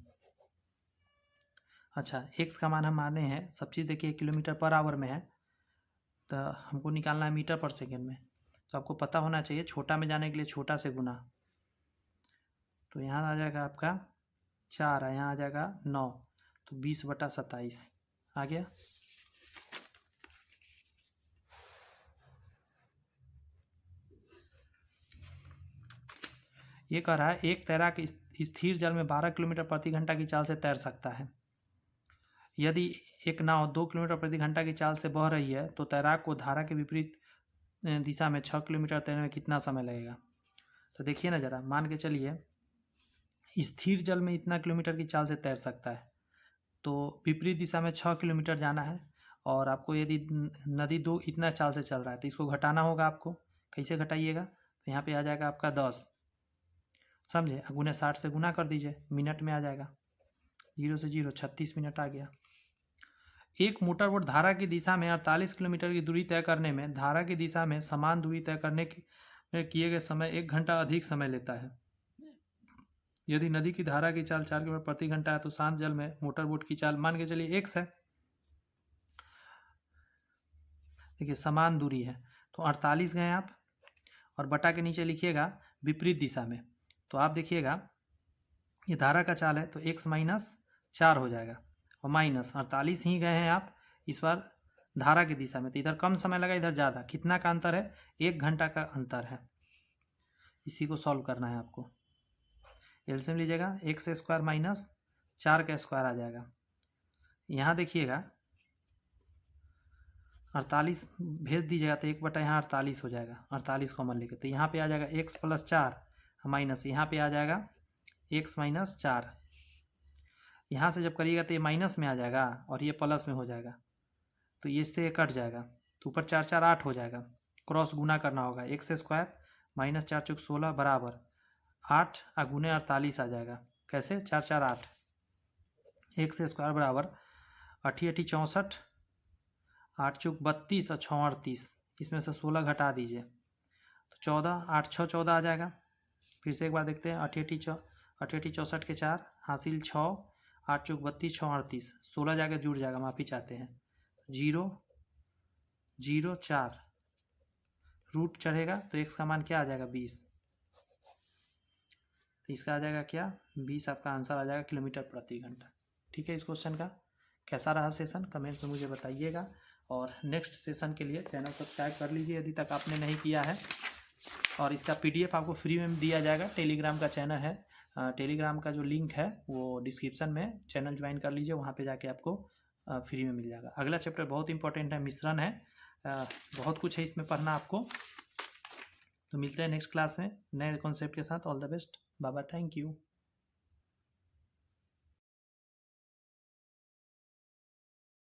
अच्छा, x का मान हम माने हैं, सब चीज़ देखिए किलोमीटर पर आवर में है, तो हमको निकालना है मीटर पर सेकेंड में। तो आपको पता होना चाहिए छोटा में जाने के लिए छोटा से गुना, तो यहाँ आ जाएगा आपका 4, यहाँ आ जाएगा 9, तो 20/27 आ गया। ये कह रहा है एक तैराक स्थिर जल में 12 किलोमीटर प्रति घंटा की चाल से तैर सकता है। यदि एक नाव 2 किलोमीटर प्रति घंटा की चाल से बह रही है तो तैराक को धारा के विपरीत दिशा में 6 किलोमीटर तैरने में कितना समय लगेगा। तो देखिए ना ज़रा, मान के चलिए स्थिर जल में इतना किलोमीटर की चाल से तैर सकता है, तो विपरीत दिशा में 6 किलोमीटर जाना है, और आपको यदि नदी 2 इतना चाल से चल रहा है तो इसको घटाना होगा आपको। कैसे घटाइएगा, तो यहाँ पे आ जाएगा आपका 10, समझे, गुने 60 से गुना कर दीजिए, मिनट में आ जाएगा, 0 से 0 36 मिनट आ गया। एक मोटर बोट धारा की दिशा में 48 किलोमीटर की दूरी तय करने में धारा की दिशा में समान दूरी तय करने किए गए समय 1 घंटा अधिक समय लेता है। यदि नदी की धारा की चाल 4 किलोमीटर प्रति घंटा है तो शांत जल में मोटर बोट की चाल मान के चलिए x है। देखिए समान दूरी है तो 48 गए आप, और बटा के नीचे लिखिएगा विपरीत दिशा में, तो आप देखिएगा ये धारा का चाल है तो x माइनस 4 हो जाएगा, और माइनस 48 ही गए हैं आप इस बार धारा की दिशा में, तो इधर कम समय लगा, इधर ज़्यादा। कितना का अंतर है, 1 घंटा का अंतर है। इसी को सॉल्व करना है आपको। एलसीएम लीजिएगा, x स्क्वायर माइनस 4 का स्क्वायर आ जाएगा। यहाँ देखिएगा 48 भेज दीजिएगा तो 1 बटा यहाँ 48 हो जाएगा, 48 कॉमन लेके, तो यहाँ पे आ जाएगा x प्लस 4 माइनस यहाँ पे आ जाएगा x माइनस 4। यहाँ से जब करिएगा तो ये माइनस में आ जाएगा और ये प्लस में हो जाएगा, तो ये इससे कट जाएगा, तो ऊपर 4 4 8 हो जाएगा। क्रॉस गुना करना होगा, x स्क्वायर माइनस 4 चौक 16 बराबर 8 गुने 48 आ जाएगा। कैसे, 4 4 8, x स्क्वायर बराबर 8 8 64, 8 चौक 32 और 6 38, इसमें से 16 घटा दीजिए तो 14, 8 6 14 आ जाएगा। फिर से एक बार देखते हैं, 8 8 64 के 4 हासिल 6, 8 चौक 32 6 38, 16 जाके जुड़ जाएगा, माफ़ी चाहते हैं, 0 0 4 रूट चढ़ेगा तो x का मान क्या आ जाएगा 20, तो इसका आ जाएगा क्या 20, आपका आंसर आ जाएगा किलोमीटर प्रति घंटा। ठीक है, इस क्वेश्चन का कैसा रहा सेशन कमेंट्स में मुझे बताइएगा, और नेक्स्ट सेशन के लिए चैनल सब्सक्राइब कर लीजिए यदि तक आपने नहीं किया है, और इसका PDF आपको फ्री में दिया जाएगा। टेलीग्राम का चैनल है, टेलीग्राम का जो लिंक है वो डिस्क्रिप्शन में, चैनल ज्वाइन कर लीजिए, वहाँ पे जाके आपको फ्री में मिल जाएगा। अगला चैप्टर बहुत इंपॉर्टेंट है, मिश्रण है, बहुत कुछ है इसमें पढ़ना आपको। तो मिलते हैं नेक्स्ट क्लास में नए कॉन्सेप्ट के साथ। All the best, Baba, thank you.